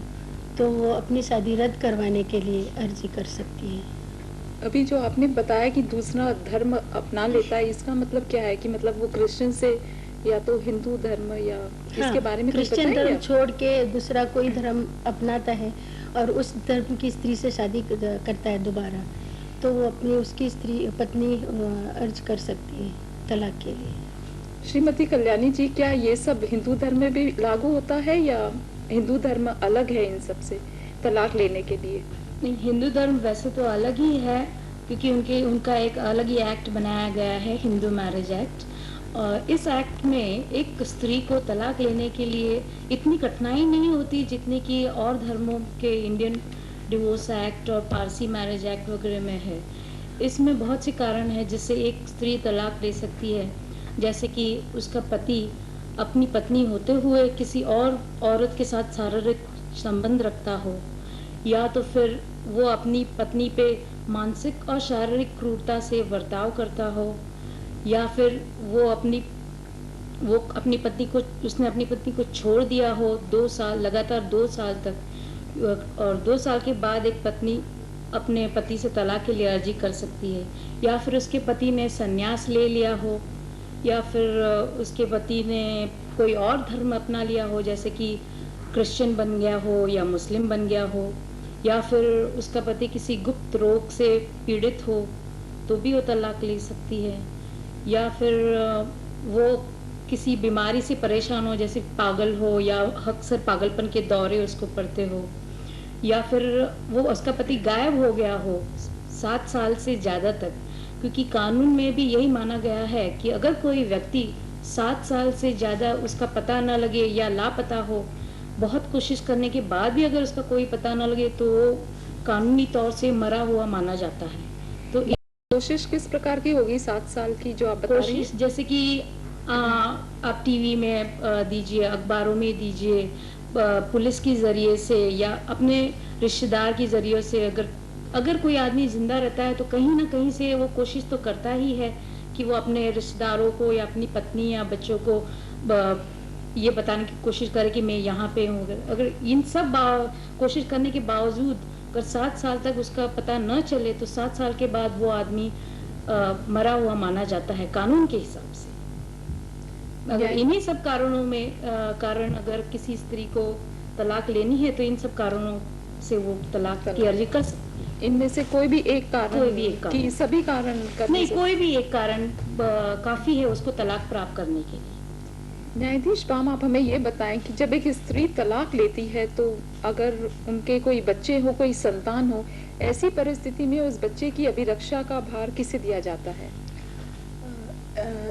तो वो अपनी शादी रद्द करवाने के लिए अर्जी कर सकती है। अभी जो आपने बताया कि दूसरा धर्म अपना लेता है, इसका मतलब क्या है कि मतलब वो क्रिश्चियन से या तो हिंदू धर्म या इसके बारे में कुछ क्रिश्चियन बताएंगे धर्म आप? छोड़ के दूसरा कोई धर्म अपनाता है और उस धर्म की स्त्री से शादी करता है दोबारा, तो वो अपनी उसकी पत्नी अर्ज कर सकती है तलाक के लिए। श्रीमती कल्याणी जी, क्या ये सब हिंदू धर्म में भी लागू होता है या हिंदू धर्म अलग है इन सब से तलाक लेने के लिए? नहीं, हिंदू धर्म वैसे तो अलग ही है, क्योंकि उनका एक अलग ही एक्ट बनाया गया है, हिंदू मैरिज एक्ट। और इस एक्ट में एक स्त्री को तलाक लेने के लिए इतनी कठिनाई नहीं होती जितनी कि और धर्मों के इंडियन डिवोर्स एक्ट और पारसी मैरिज एक्ट वगैरह में है। इसमें बहुत से कारण हैं जिससे एक स्त्री तलाक ले सकती है, जैसे कि उसका पति अपनी पत्नी होते हुए किसी और औरत के साथ शारीरिक संबंध रखता हो, या तो फिर वो अपनी पत्नी पे मानसिक और शारीरिक क्रूरता से बर्ताव करता हो, या फिर वो अपनी पत्नी को उसने अपनी पत्नी को छोड़ दिया हो 2 साल लगातार 2 साल तक, और 2 साल के बाद एक पत्नी अपने पति से तलाक के लिए अर्जी कर सकती है, या फिर उसके पति ने संन्यास ले लिया हो, या फिर उसके पति ने कोई और धर्म अपना लिया हो, जैसे कि क्रिश्चियन बन गया हो या मुस्लिम बन गया हो, या फिर उसका पति किसी गुप्त रोग से पीड़ित हो तो भी वो तलाक ले सकती है, या फिर वो किसी बीमारी से परेशान हो, जैसे पागल हो या अक्सर पागलपन के दौरे उसको पड़ते हो, या फिर वो उसका पति गायब हो गया हो 7 साल से ज़्यादा तक, क्योंकि कानून में भी यही माना गया है कि अगर कोई व्यक्ति 7 साल से ज़्यादा उसका पता न लगे या लापता हो, बहुत कोशिश करने के बाद भी अगर उसका कोई पता न लगे, तो वो कानूनी तौर से मरा हुआ माना जाता है। तो कोशिश किस प्रकार की होगी 7 साल की जो आप बता रही हैं? कोशिश जैसे कि आप टीवी में दीजिए, अखबारों में दीजिए, पुलिस के जरिए से या अपने रिश्तेदार के जरिए से, अगर कोई आदमी जिंदा रहता है तो कहीं ना कहीं से वो कोशिश तो करता ही है कि वो अपने रिश्तेदारों को या अपनी पत्नी या बच्चों को ये बताने की कोशिश करे कि मैं यहाँ पे हूँ। अगर इन सब कोशिश करने के बावजूद अगर 7 साल तक उसका पता न चले तो 7 साल के बाद वो आदमी मरा हुआ माना जाता है कानून के हिसाब से। अगर इन्हीं सब कारणों में कारण अगर किसी स्त्री को तलाक लेनी है तो इन सब कारणों से वो तलाक की अर्जी कर सकती है। इनमें से कोई भी एक कारण, कोई भी एक कारण कि सभी कारण करने नहीं, से? कोई भी एक कारण काफी है उसको तलाक प्राप्त करने के लिए। न्यायाधीश बाम, आप हमें ये बताएं कि जब एक स्त्री तलाक लेती है तो अगर उनके कोई बच्चे हो, कोई संतान हो, ऐसी परिस्थिति में उस बच्चे की अभिरक्षा का भार किसे दिया जाता है?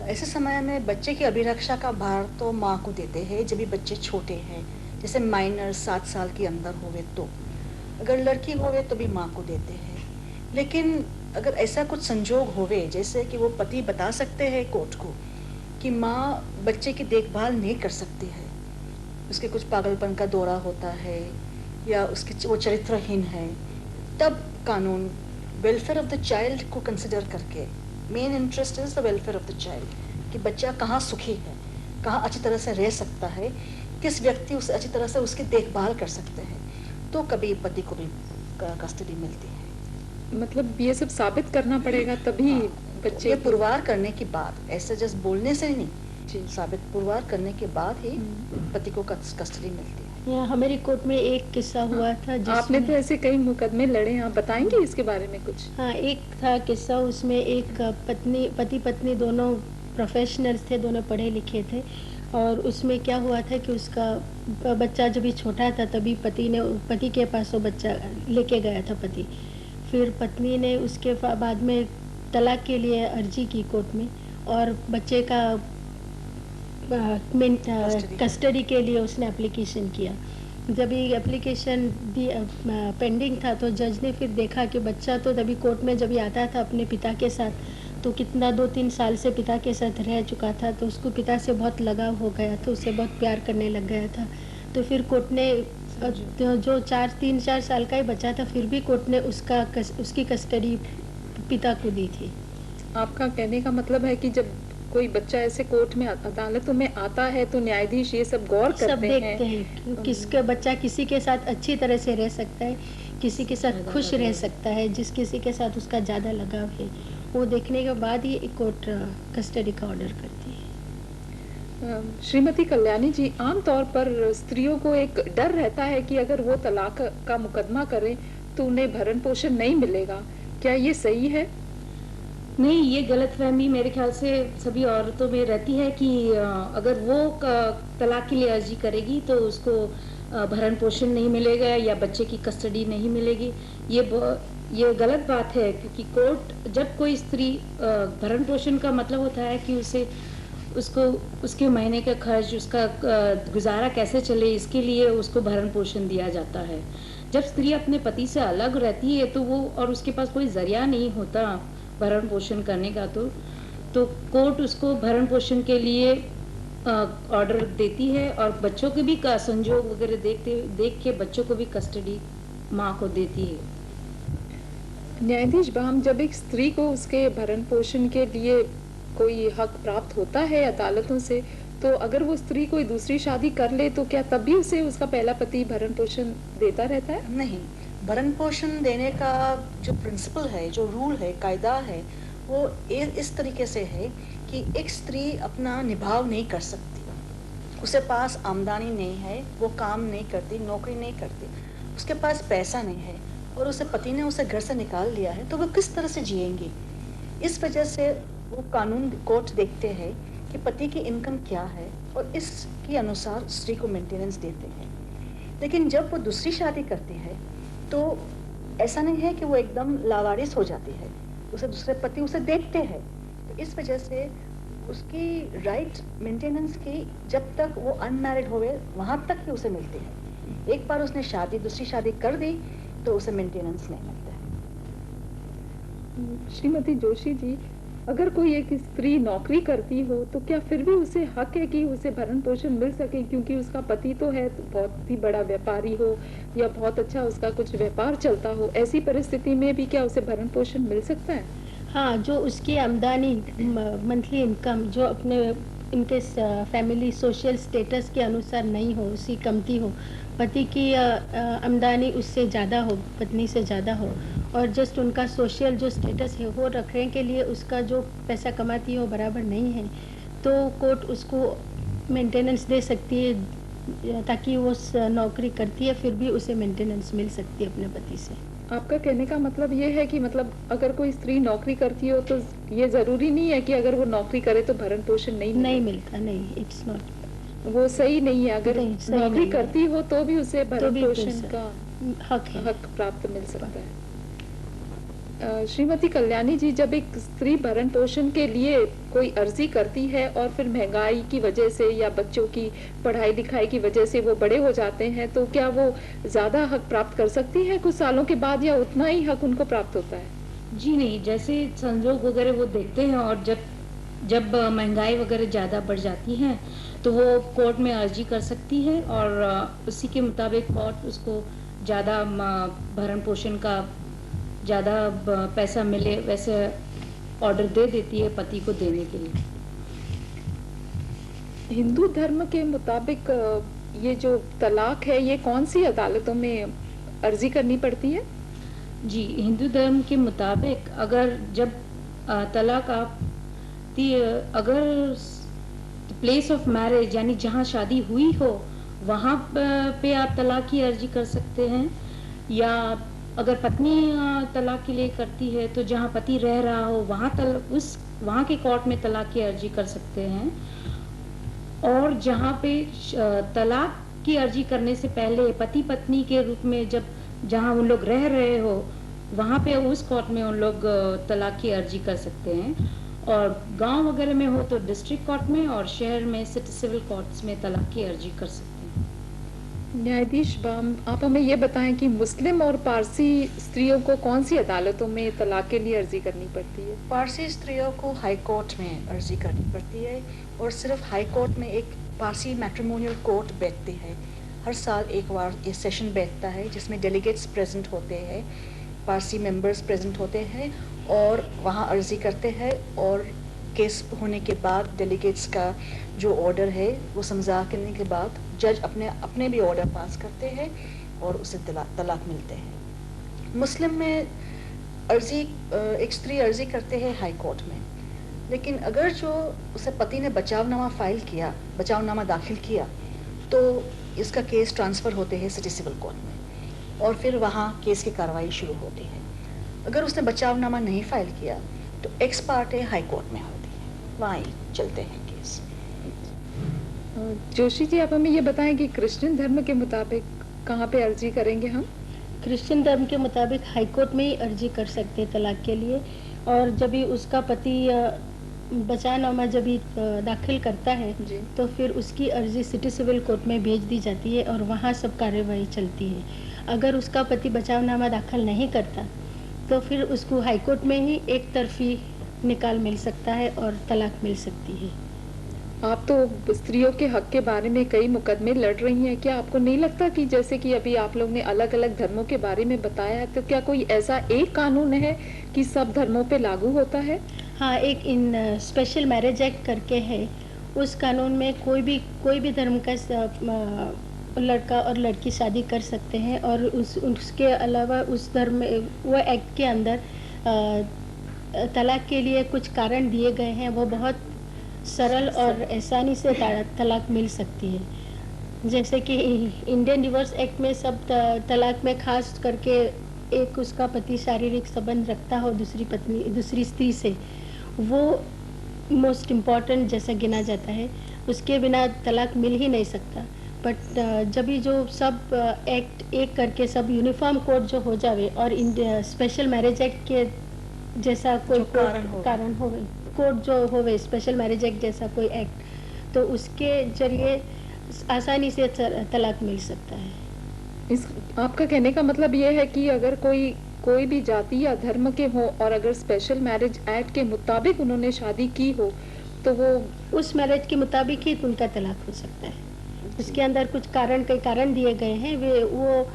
ऐसे समय में बच्चे की अभिरक्षा का भार तो माँ को देते हैं जब भी बच्चे छोटे हैं, जैसे माइनर 7 साल के अंदर होवे तो। अगर लड़की होवे तो भी माँ को देते हैं। लेकिन अगर ऐसा कुछ संजोग होवे जैसे कि वो पति बता सकते हैं कोर्ट को कि माँ बच्चे की देखभाल नहीं कर सकती है, उसके कुछ पागलपन का दौरा होता है या उसकी वो चरित्रहीन है, तब कानून वेलफेयर ऑफ द चाइल्ड को कंसिडर करके, main interest is the welfare of the child, कि बच्चा कहाँ सुखी है, कहाँ अच्छी तरह से रह सकता है, किस व्यक्ति उसे अच्छी तरह से उसकी देखभाल कर सकते हैं, तो कभी पति को भी कस्टडी मिलती है। मतलब ये सब साबित करना पड़ेगा तभी बच्चे ये पुरवार करने के बाद, ऐसे जस्ट बोलने से नहीं जी, साबित पुरवार करने के बाद ही पति को कस्टडी मिलती है। यहाँ हमारी कोर्ट में एक किस्सा हुआ था आपने तो ऐसे कई मुकदमे लड़े हैं, आप बताएंगे इसके बारे में कुछ? हाँ, एक था किस्सा, उसमें एक पति पत्नी दोनों प्रोफेशनल्स थे, दोनों पढ़े लिखे थे, और उसमें क्या हुआ था कि उसका बच्चा जब भी छोटा था तभी पति के पास वो बच्चा लेके गया था पति। फिर पत्नी ने उसके बाद में तलाक के लिए अर्जी की कोर्ट में, और बच्चे का कस्टडी के लिए उसने एप्लीकेशन किया। जब ये एप्लीकेशन पेंडिंग था तो जज ने फिर देखा कि बच्चा तो तभी कोर्ट में जब आता था अपने पिता के साथ तो कितना 2-3 साल से पिता के साथ रह चुका था, तो उसको पिता से बहुत लगाव हो गया था, उससे बहुत प्यार करने लग गया था। तो फिर कोर्ट ने जो 3-4 साल का ही बच्चा था, फिर भी कोर्ट ने उसकी कस्टडी पिता को दी थी। आपका कहने का मतलब है कि जब कोई बच्चा ऐसे कोर्ट में अदालतों में आता है तो न्यायाधीश ये सब गौर करते हैं कि किसका बच्चा किसी के साथ अच्छी तरह से रह सकता है, किसी के साथ खुश रह सकता है, जिस किसी के साथ उसका ज़्यादा लगाव है, वो देखने के बाद ही कोर्ट कस्टडी का ऑर्डर करती है। श्रीमती कल्याणी जी, आमतौर पर स्त्रियों को एक डर रहता है कि अगर वो तलाक का मुकदमा करें तो उन्हें भरण पोषण नहीं मिलेगा, क्या ये सही है? नहीं, ये गलतफहमी मेरे ख्याल से सभी औरतों में रहती है कि अगर वो तलाक के लिए अर्जी करेगी तो उसको भरण पोषण नहीं मिलेगा या बच्चे की कस्टडी नहीं मिलेगी। ये गलत बात है, क्योंकि कोर्ट जब कोई स्त्री भरण पोषण का मतलब होता है कि उसको उसके महीने का खर्च, उसका गुजारा कैसे चले, इसके लिए उसको भरण पोषण दिया जाता है। जब स्त्री अपने पति से अलग रहती है तो वो और उसके पास कोई जरिया नहीं होता भरण पोषण करने का, तो कोर्ट उसको भरण पोषण के लिए ऑर्डर देती है और बच्चों के भी का संजोग वगैरह देख के बच्चों को भी कस्टडी माँ को देती है। न्यायाधीश बाम, जब एक स्त्री को उसके भरण पोषण के लिए कोई हक प्राप्त होता है अदालतों से, तो अगर वो स्त्री कोई दूसरी शादी कर ले तो क्या तब भी उसे उसका पहला पति भरण पोषण देता रहता है? नहीं, भरण पोषण देने का जो प्रिंसिपल है, जो रूल है, कायदा है, वो इस तरीके से है कि एक स्त्री अपना निभाव नहीं कर सकती, उसके पास आमदनी नहीं है, वो काम नहीं करती, नौकरी नहीं करती, उसके पास पैसा नहीं है और उसे पति ने उसे घर से निकाल दिया है, तो वो किस तरह से जिएंगी? इस वजह से वो कानून कोर्ट देखते हैं कि पति की इनकम क्या है और इसके अनुसार स्त्री को मेंटेनेंस देते हैं। लेकिन जब वो दूसरी शादी करती है तो ऐसा नहीं है कि वो एकदम लावारिस हो जाती है, उसे दूसरे पति उसे देखते हैं, तो इस वजह से उसकी राइट मेंटेनेंस की जब तक वो अनमैरिड होवे वहाँ तक ही उसे मिलती है। एक बार उसने दूसरी शादी कर दी तो उसे मेंटेनेंस नहीं मिलता है। श्रीमती जोशी जी, अगर कोई एक स्त्री नौकरी करती हो तो क्या फिर भी उसे हक है कि उसे भरण पोषण मिल सके, क्योंकि उसका पति तो है तो बहुत ही बड़ा व्यापारी हो या बहुत अच्छा उसका कुछ व्यापार चलता हो, ऐसी परिस्थिति में भी क्या उसे भरण पोषण मिल सकता है? हाँ, जो उसकी आमदनी मंथली इनकम जो अपने इनके फैमिली सोशल स्टेटस के अनुसार नहीं हो, उसकी कमती हो, पति की आमदनी उससे ज़्यादा हो, पत्नी से ज़्यादा हो, और जस्ट उनका सोशल जो स्टेटस है वो रखने के लिए उसका जो पैसा कमाती है वो बराबर नहीं है, तो कोर्ट उसको मेंटेनेंस दे सकती है, ताकि वो नौकरी करती है फिर भी उसे मेंटेनेंस मिल सकती है अपने पति से। आपका कहने का मतलब ये है कि मतलब अगर कोई स्त्री नौकरी करती हो तो ये जरूरी नहीं है कि अगर वो नौकरी करे तो भरण पोषण नहीं मिलता, नहीं, इट्स नॉट, वो सही नहीं है। अगर नहीं, सही नौकरी नहीं है। करती हो तो भी उसे भरण पोषण का हक है। हक प्राप्त मिल सकता है। श्रीमती कल्याणी जी, जब एक स्त्री भरण पोषण के लिए कोई अर्जी करती है और फिर महंगाई की वजह से या बच्चों की पढ़ाई लिखाई की वजह से वो बड़े हो जाते हैं, तो क्या वो ज्यादा हक प्राप्त कर सकती है कुछ सालों के बाद, या उतना ही हक उनको प्राप्त होता है? जी नहीं, जैसे संजोग वगैरह वो देखते हैं, और जब महंगाई वगैरह ज़्यादा बढ़ जाती है तो वो कोर्ट में अर्जी कर सकती है, और उसी के मुताबिक कोर्ट उसको ज़्यादा भरण पोषण का ज़्यादा पैसा मिले वैसे ऑर्डर दे देती है पति को देने के लिए। हिंदू धर्म के मुताबिक ये जो तलाक है ये कौन सी अदालतों में अर्जी करनी पड़ती है? जी, हिंदू धर्म के मुताबिक अगर जब तलाक आती, अगर प्लेस ऑफ मैरिज यानी जहाँ शादी हुई हो वहाँ पे आप तलाक की अर्जी कर सकते हैं, या अगर पत्नी तलाक के लिए करती है तो जहाँ पति रह रहा हो वहाँ के कोर्ट में तलाक की अर्जी कर सकते हैं, और जहाँ पे तलाक की अर्जी करने से पहले पति पत्नी के रूप में जहाँ उन लोग रह रहे हो वहाँ पे उस कोर्ट में उन लोग तलाक की अर्जी कर सकते हैं, और गांव वगैरह में हो तो डिस्ट्रिक्ट कोर्ट में, और शहर में सिविल कोर्ट्स में तलाक की अर्जी कर सकते हैं। न्यायाधीश बाम, आप हमें ये बताएं कि मुस्लिम और पारसी स्त्रियों को कौन सी अदालतों में तलाक के लिए अर्जी करनी पड़ती है? पारसी स्त्रियों को हाई कोर्ट में अर्जी करनी पड़ती है, और सिर्फ हाई कोर्ट में एक पारसी मैट्रिमोनियल कोर्ट बैठती है। हर साल एक बार ये सेशन बैठता है जिसमें डेलीगेट्स प्रेजेंट होते हैं, पारसी मेंबर्स प्रेजेंट होते हैं और वहाँ अर्जी करते हैं, और केस होने के बाद डेलीगेट्स का जो ऑर्डर है वो समझा करने के बाद जज अपने भी ऑर्डर पास करते हैं और उसे तलाक मिलते हैं। मुस्लिम में अर्जी एक स्त्री अर्जी करते हैं हाई कोर्ट में, लेकिन अगर जो उसे पति ने बचावनामा दाखिल किया तो इसका केस ट्रांसफ़र होते हैं सिटी सिविल कोर्ट में, और फिर वहाँ केस की कार्रवाई शुरू होती है। अगर उसने बचावनामा नहीं फाइल किया तो एक्स पार्टे हाई कोर्ट में होती है, वहाँ ही चलते हैं केस। जोशी जी, आप हमें ये बताएं कि क्रिश्चियन धर्म के मुताबिक कहाँ पे अर्जी करेंगे हम? क्रिश्चियन धर्म के मुताबिक हाई कोर्ट में ही अर्जी कर सकते हैं तलाक के लिए, और जब भी उसका पति बचावनामा जब भी दाखिल करता है तो फिर उसकी अर्जी सिटी सिविल कोर्ट में भेज दी जाती है और वहाँ सब कार्यवाही चलती है। अगर उसका पति बचावनामा दाखिल नहीं करता तो फिर उसको हाई कोर्ट में ही एक तरफी निकाल मिल सकता है और तलाक मिल सकती है। आप तो स्त्रियों के हक के बारे में कई मुकदमे लड़ रही हैं, क्या आपको नहीं लगता कि जैसे कि अभी आप लोग ने अलग अलग धर्मों के बारे में बताया, तो क्या कोई ऐसा एक कानून है कि सब धर्मों पे लागू होता है? हाँ, एक स्पेशल मैरिज एक्ट करके है, उस कानून में कोई भी धर्म का लड़का और लड़की शादी कर सकते हैं, और उसके अलावा उस धर्म में वो एक्ट के अंदर तलाक के लिए कुछ कारण दिए गए हैं, वो बहुत सरल और आसानी से तलाक मिल सकती है। जैसे कि इंडियन डिवोर्स एक्ट में सब तलाक में खास करके एक उसका पति शारीरिक संबंध रखता हो दूसरी स्त्री से, वो मोस्ट इम्पॉर्टेंट जैसा गिना जाता है, उसके बिना तलाक मिल ही नहीं सकता। बट जब भी जो सब एक्ट एक करके सब यूनिफॉर्म कोड जो हो जावे और स्पेशल मैरिज एक्ट के जैसा कोई कारण हो कोड जो होवे स्पेशल मैरिज एक्ट जैसा कोई एक्ट, तो उसके जरिए आसानी से तलाक मिल सकता है। इस आपका कहने का मतलब ये है कि अगर कोई भी जाति या धर्म के हो और अगर स्पेशल मैरिज एक्ट के मुताबिक उन्होंने शादी की हो तो वो उस मैरिज के मुताबिक ही उनका तलाक हो सकता है। उसके अंदर कुछ कई कारण दिए गए हैं, वो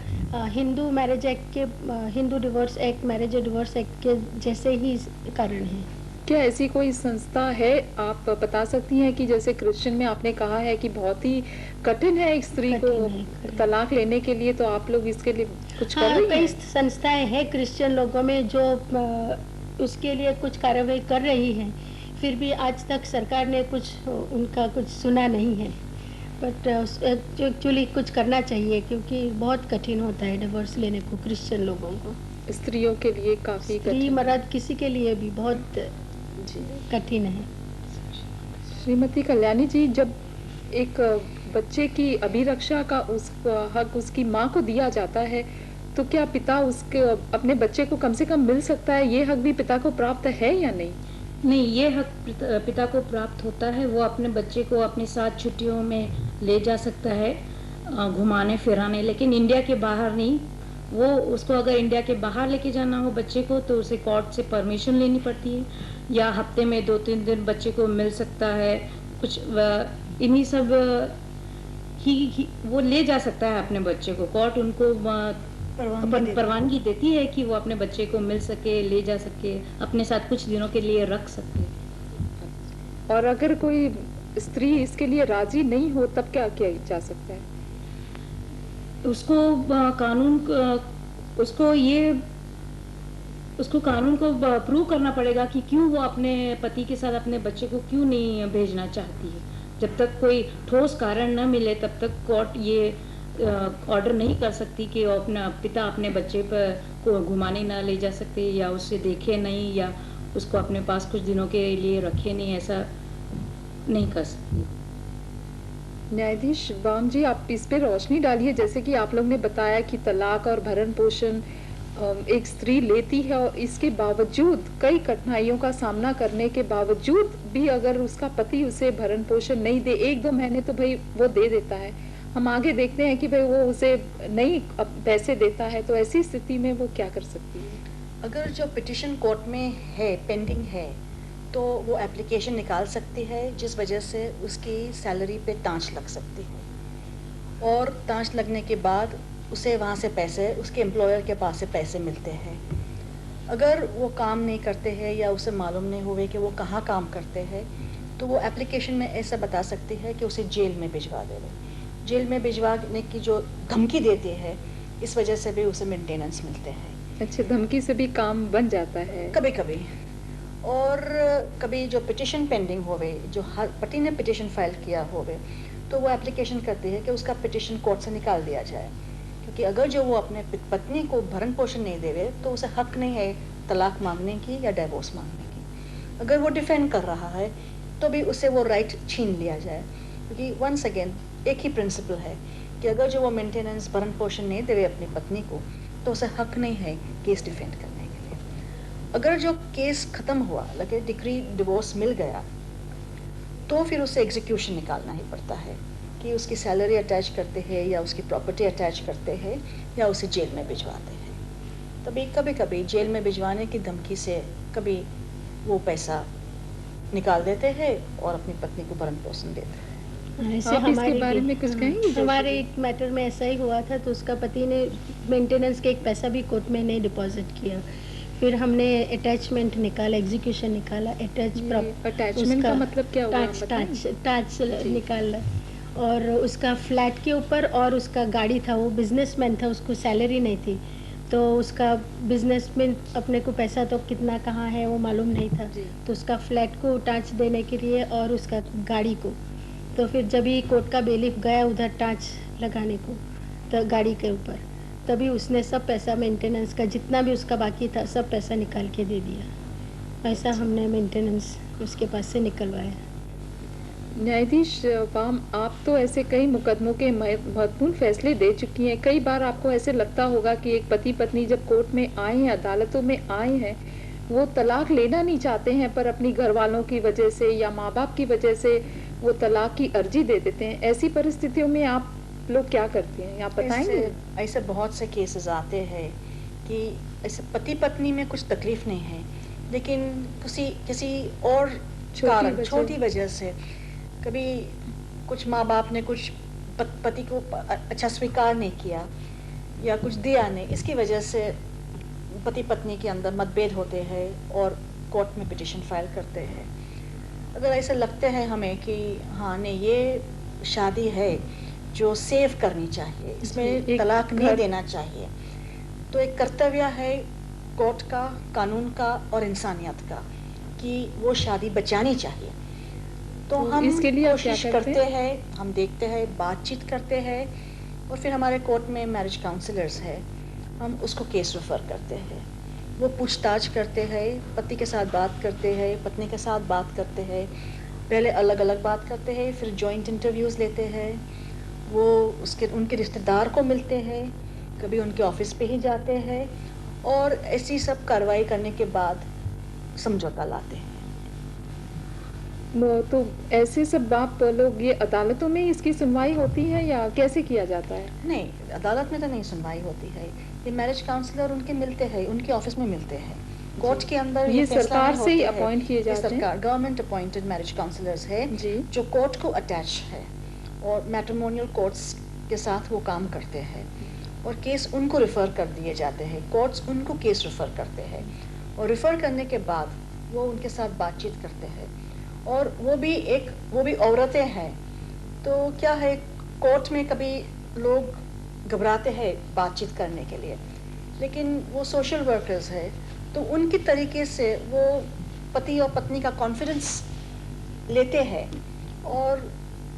हिंदू मैरिज एक्ट के Hindu divorce act, marriage divorce act के जैसे ही कारण हैं। क्या ऐसी कोई संस्था है, आप बता सकती हैं कि जैसे क्रिश्चियन में आपने कहा है कि बहुत ही कठिन है एक स्त्री को तलाक लेने के लिए, तो आप लोग इसके लिए कुछ कर रही हैं? कई संस्थाएं हैं क्रिश्चियन लोगों में जो उसके लिए कुछ कार्रवाई कर रही हैं, फिर भी आज तक सरकार ने उनका कुछ सुना नहीं है। बट एक्चुअली कुछ करना चाहिए क्योंकि बहुत कठिन होता है डिवोर्स लेने को क्रिश्चियन लोगों को। स्त्रियों के लिए काफी कठिन, मर्द किसी के लिए भी बहुत कठिन है। श्रीमती कल्याणी जी, जब एक बच्चे की अभिरक्षा का हक उसकी माँ को दिया जाता है तो क्या पिता उसके अपने बच्चे को कम से कम मिल सकता है? ये हक भी पिता को प्राप्त है या नहीं? नहीं, ये हक पिता को प्राप्त होता है। वो अपने बच्चे को अपने साथ छुट्टियों में ले जा सकता है घुमाने फिराने, लेकिन इंडिया के बाहर नहीं। वो उसको अगर इंडिया के बाहर लेके जाना हो बच्चे को तो उसे कोर्ट से परमिशन लेनी पड़ती है, या हफ्ते में 2-3 दिन बच्चे को मिल सकता है। कुछ इन्हीं सब ही वो ले जा सकता है अपने बच्चे को। कोर्ट उनको परवानगी देती है कि वो अपने बच्चे को मिल सके, ले जा सके, अपने साथ कुछ दिनों के लिए रख सके। और अगर कोई स्त्री इसके लिए राजी नहीं हो तब क्या किया जा सकता है? उसको कानून को प्रूव करना पड़ेगा कि क्यों वो अपने पति के साथ अपने बच्चे को क्यों नहीं भेजना चाहती है। जब तक कोई ठोस कारण न मिले तब तक कोर्ट ये ऑर्डर नहीं कर सकती कि अपना पिता अपने बच्चे पर को घुमाने ना ले जा सकते, या उससे देखे नहीं, या उसको अपने पास कुछ दिनों के लिए रखे नहीं, ऐसा नहीं कर सकती। न्यायाधीश बाम जी, आप इस पे रोशनी डालिए। जैसे कि आप लोग ने बताया कि तलाक और भरण पोषण एक स्त्री लेती है और इसके बावजूद कई कठिनाइयों का सामना करने के बावजूद भी अगर उसका पति उसे भरण पोषण नहीं दे, 1-2 महीने तो भाई वो दे देता है, हम आगे देखते हैं कि भाई वो उसे नहीं पैसे देता है, तो ऐसी स्थिति में वो क्या कर सकती है? अगर जो पिटिशन कोर्ट में है, पेंडिंग है, तो वो एप्लीकेशन निकाल सकती है जिस वजह से उसकी सैलरी पे टाँच लग सकती है, और टाँच लगने के बाद उसे वहाँ से पैसे, उसके एम्प्लॉयर के पास से पैसे मिलते हैं। अगर वो काम नहीं करते हैं या उसे मालूम नहीं हुए कि वो कहाँ काम करते हैं, तो वो एप्लीकेशन में ऐसा बता सकती है कि उसे जेल में भिजवा देवे। जेल में भिजवाने की जो धमकी देती है, इस वजह से भी उसे मेंटेनेंस मिलते हैं। अच्छा, धमकी से भी काम बन जाता है कभी कभी। और कभी जो पिटिशन पेंडिंग होवे, जो हर पति ने पिटिशन फाइल किया होवे, तो वो एप्लीकेशन करती है कि उसका पिटिशन कोर्ट से निकाल दिया जाए, क्योंकि अगर जो वो अपने पत्नी को भरण पोषण नहीं देवे तो उसे हक नहीं है तलाक मांगने की या डाइवोर्स मांगने की। अगर वो डिफेंड कर रहा है तो भी उसे वो राइट छीन लिया जाए, क्योंकि वंस अगेन एक ही प्रिंसिपल है कि अगर जो वो मेंटेनेंस भरण पोषण नहीं देवे अपनी पत्नी को तो उसे हक नहीं है केस डिफेंड करने के लिए। अगर जो केस ख़त्म हुआ, लगे डिक्री डिवोर्स मिल गया, तो फिर उसे एग्जीक्यूशन निकालना ही पड़ता है कि उसकी सैलरी अटैच करते हैं या उसकी प्रॉपर्टी अटैच करते हैं या उसे जेल में भिजवाते हैं। तभी कभी कभी जेल में भिजवाने की धमकी से कभी वो पैसा निकाल देते हैं और अपनी पत्नी को भरण पोषण देते हैं। ऐसे आप इसके बारे में कुछ कहेंगे? हमारे एक मैटर में ऐसा ही हुआ था, तो उसका पति ने मेंटेनेंस के एक पैसा भी कोर्ट में नहीं डिपॉजिट किया। फिर हमने अटैचमेंट निकाला, एग्जीक्यूशन निकाला, अटैचमेंट का मतलब क्या हुआ? टैच निकाला, और उसका फ्लैट के ऊपर, और उसका गाड़ी था, वो बिजनेसमैन था, उसको सैलरी नहीं थी, तो उसका बिजनेस में अपने को पैसा तो कितना कहाँ है वो मालूम नहीं था, तो उसका फ्लैट को टाँच देने के लिए और उसका गाड़ी को, तो फिर जब ही कोर्ट का बेलिफ गया उधर टाँच लगाने को तो गाड़ी के ऊपर, तभी उसने सब पैसा मेंटेनेंस का जितना भी उसका बाकी था सब पैसा निकाल के दे दिया। ऐसा हमने मेंटेनेंस उसके पास से निकलवाया। न्यायाधीश बाम, आप तो ऐसे कई मुकदमों के महत्वपूर्ण फैसले दे चुकी हैं। कई बार आपको ऐसे लगता होगा कि एक पति पत्नी जब कोर्ट में आए हैं, अदालतों में आए हैं, वो तलाक लेना नहीं चाहते हैं, पर अपनी घर वालों की वजह से या माँ बाप की वजह से वो तलाक की अर्जी दे देते हैं। ऐसी परिस्थितियों में आप लोग क्या करते हैं, आप बताएंगे? ऐसे बहुत से केसेस आते हैं कि ऐसे पति पत्नी में कुछ तकलीफ नहीं है, लेकिन किसी और कारण, छोटी वजह से कभी कुछ माँ बाप ने कुछ पति को अच्छा स्वीकार नहीं किया या कुछ दिया नहीं, इसकी वजह से पति पत्नी के अंदर मतभेद होते हैं और कोर्ट में पिटीशन फाइल करते हैं। अगर ऐसा लगते हैं हमें कि हाँ नहीं, ये शादी है जो सेव करनी चाहिए, इसमें तलाक नहीं देना चाहिए, तो एक कर्तव्य है कोर्ट का, कानून का और इंसानियत का कि वो शादी बचानी चाहिए। तो हम इसके लिए कोशिश करते हैं, हम देखते हैं, बातचीत करते हैं, और फिर हमारे कोर्ट में मैरिज काउंसलर्स है, हम उसको केस रेफर करते हैं। वो पूछताछ करते हैं, पति के साथ बात करते हैं, पत्नी के साथ बात करते हैं, पहले अलग अलग बात करते हैं, फिर जॉइंट इंटरव्यूज़ लेते हैं, वो उनके रिश्तेदार को मिलते हैं, कभी उनके ऑफिस पे ही जाते हैं, और ऐसी सब कार्रवाई करने के बाद समझौता लाते हैं। तो ऐसे सब आप लोग, ये अदालतों में इसकी सुनवाई होती है या कैसे किया जाता है? नहीं, अदालत में तो नहीं सुनवाई होती है, ये मैरिज काउंसलर उनके मिलते हैं, उनके ऑफिस में मिलते हैं। कोर्ट के अंदर ये सरकार से ही अपॉइंट किए जाते हैं? सरकार, गवर्नमेंट अपॉइंटेड मैरिज काउंसलर्स है जो कोर्ट को अटैच है और मैट्रिमोनियल कोर्ट्स के साथ वो काम करते हैं, और केस उनको रेफर कर दिए जाते हैं, कोर्ट्स उनको केस रेफर करते हैं, और रेफर करने के बाद वो उनके साथ बातचीत करते हैं। और वो भी औरतें हैं, तो क्या है, कोर्ट में कभी लोग घबराते हैं बातचीत करने के लिए, लेकिन वो सोशल वर्कर्स है, तो उनकी तरीके से वो पति और पत्नी का कॉन्फिडेंस लेते हैं, और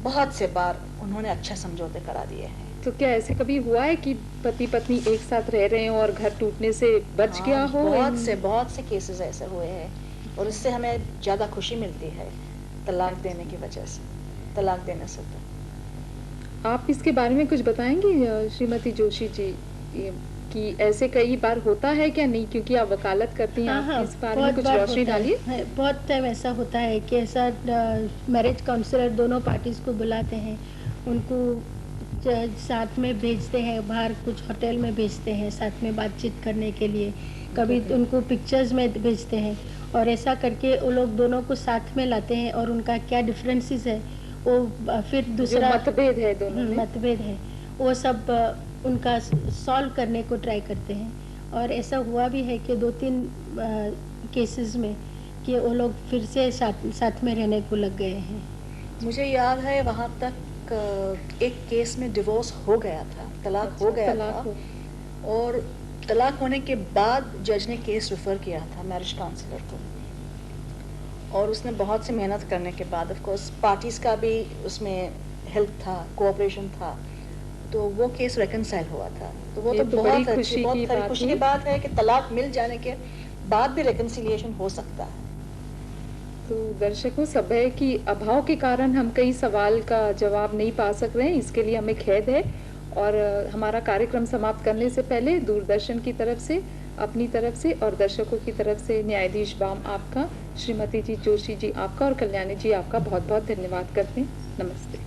बहुत से बार उन्होंने अच्छा समझौते करा दिए हैं। तो क्या ऐसे कभी हुआ है कि पति पत्नी एक साथ रह रहे हैं और घर टूटने से बच गया हो? बहुत से केसेस ऐसे हुए हैं, और इससे हमें ज़्यादा खुशी मिलती है तलाक देने की वजह से, तलाक देने से। तो आप इसके बारे में कुछ बताएंगी श्रीमती जोशी जी कि ऐसे कई बार होता है क्या? नहीं, क्योंकि आप वकालत करती हैं, आप इस बारे में कुछ रोशनी डालिए। बहुत टाइम ऐसा होता है कि ऐसा मैरिज काउंसलर दोनों पार्टीज को बुलाते हैं, उनको साथ में भेजते हैं, बाहर कुछ होटल में भेजते हैं साथ में बातचीत करने के लिए, कभी उनको पिक्चर्स में भेजते हैं, और ऐसा करके वो लोग दोनों को साथ में लाते हैं, और उनका क्या डिफरेंसेस है वो फिर दूसरा मतभेद है, दोनों में मतभेद है, वो सब उनका सॉल्व करने को ट्राई करते हैं। और ऐसा हुआ भी है कि 2-3 केसेस में कि वो लोग फिर से साथ में रहने को लग गए हैं। मुझे याद है वहाँ तक एक केस में डिवोर्स हो गया था, तलाक हो गया था, और तलाक होने के बाद जज ने केस रेफर किया था मैरिज काउंसलर को, और उसने बहुत सी मेहनत करने के बाद, ऑफ कोर्स पार्टीज का भी उसमें हेल्प था, कोऑपरेशन था, तो वो केस रेकनसाइल हुआ था। तो वो तो बहुत खुशी की बात है कि तलाक मिल जाने के बाद भी रेकन्सिलिएशन हो सकता है। तो दर्शकों, समय की अभाव के कारण हम कई सवाल का जवाब नहीं पा सक रहे हैं, इसके लिए हमें खेद है। और हमारा कार्यक्रम समाप्त करने से पहले दूरदर्शन की तरफ से, अपनी तरफ से और दर्शकों की तरफ से न्यायाधीश बाम आपका, श्रीमती जी जोशी जी आपका और कल्याणी जी आपका बहुत बहुत धन्यवाद करते हैं। नमस्ते।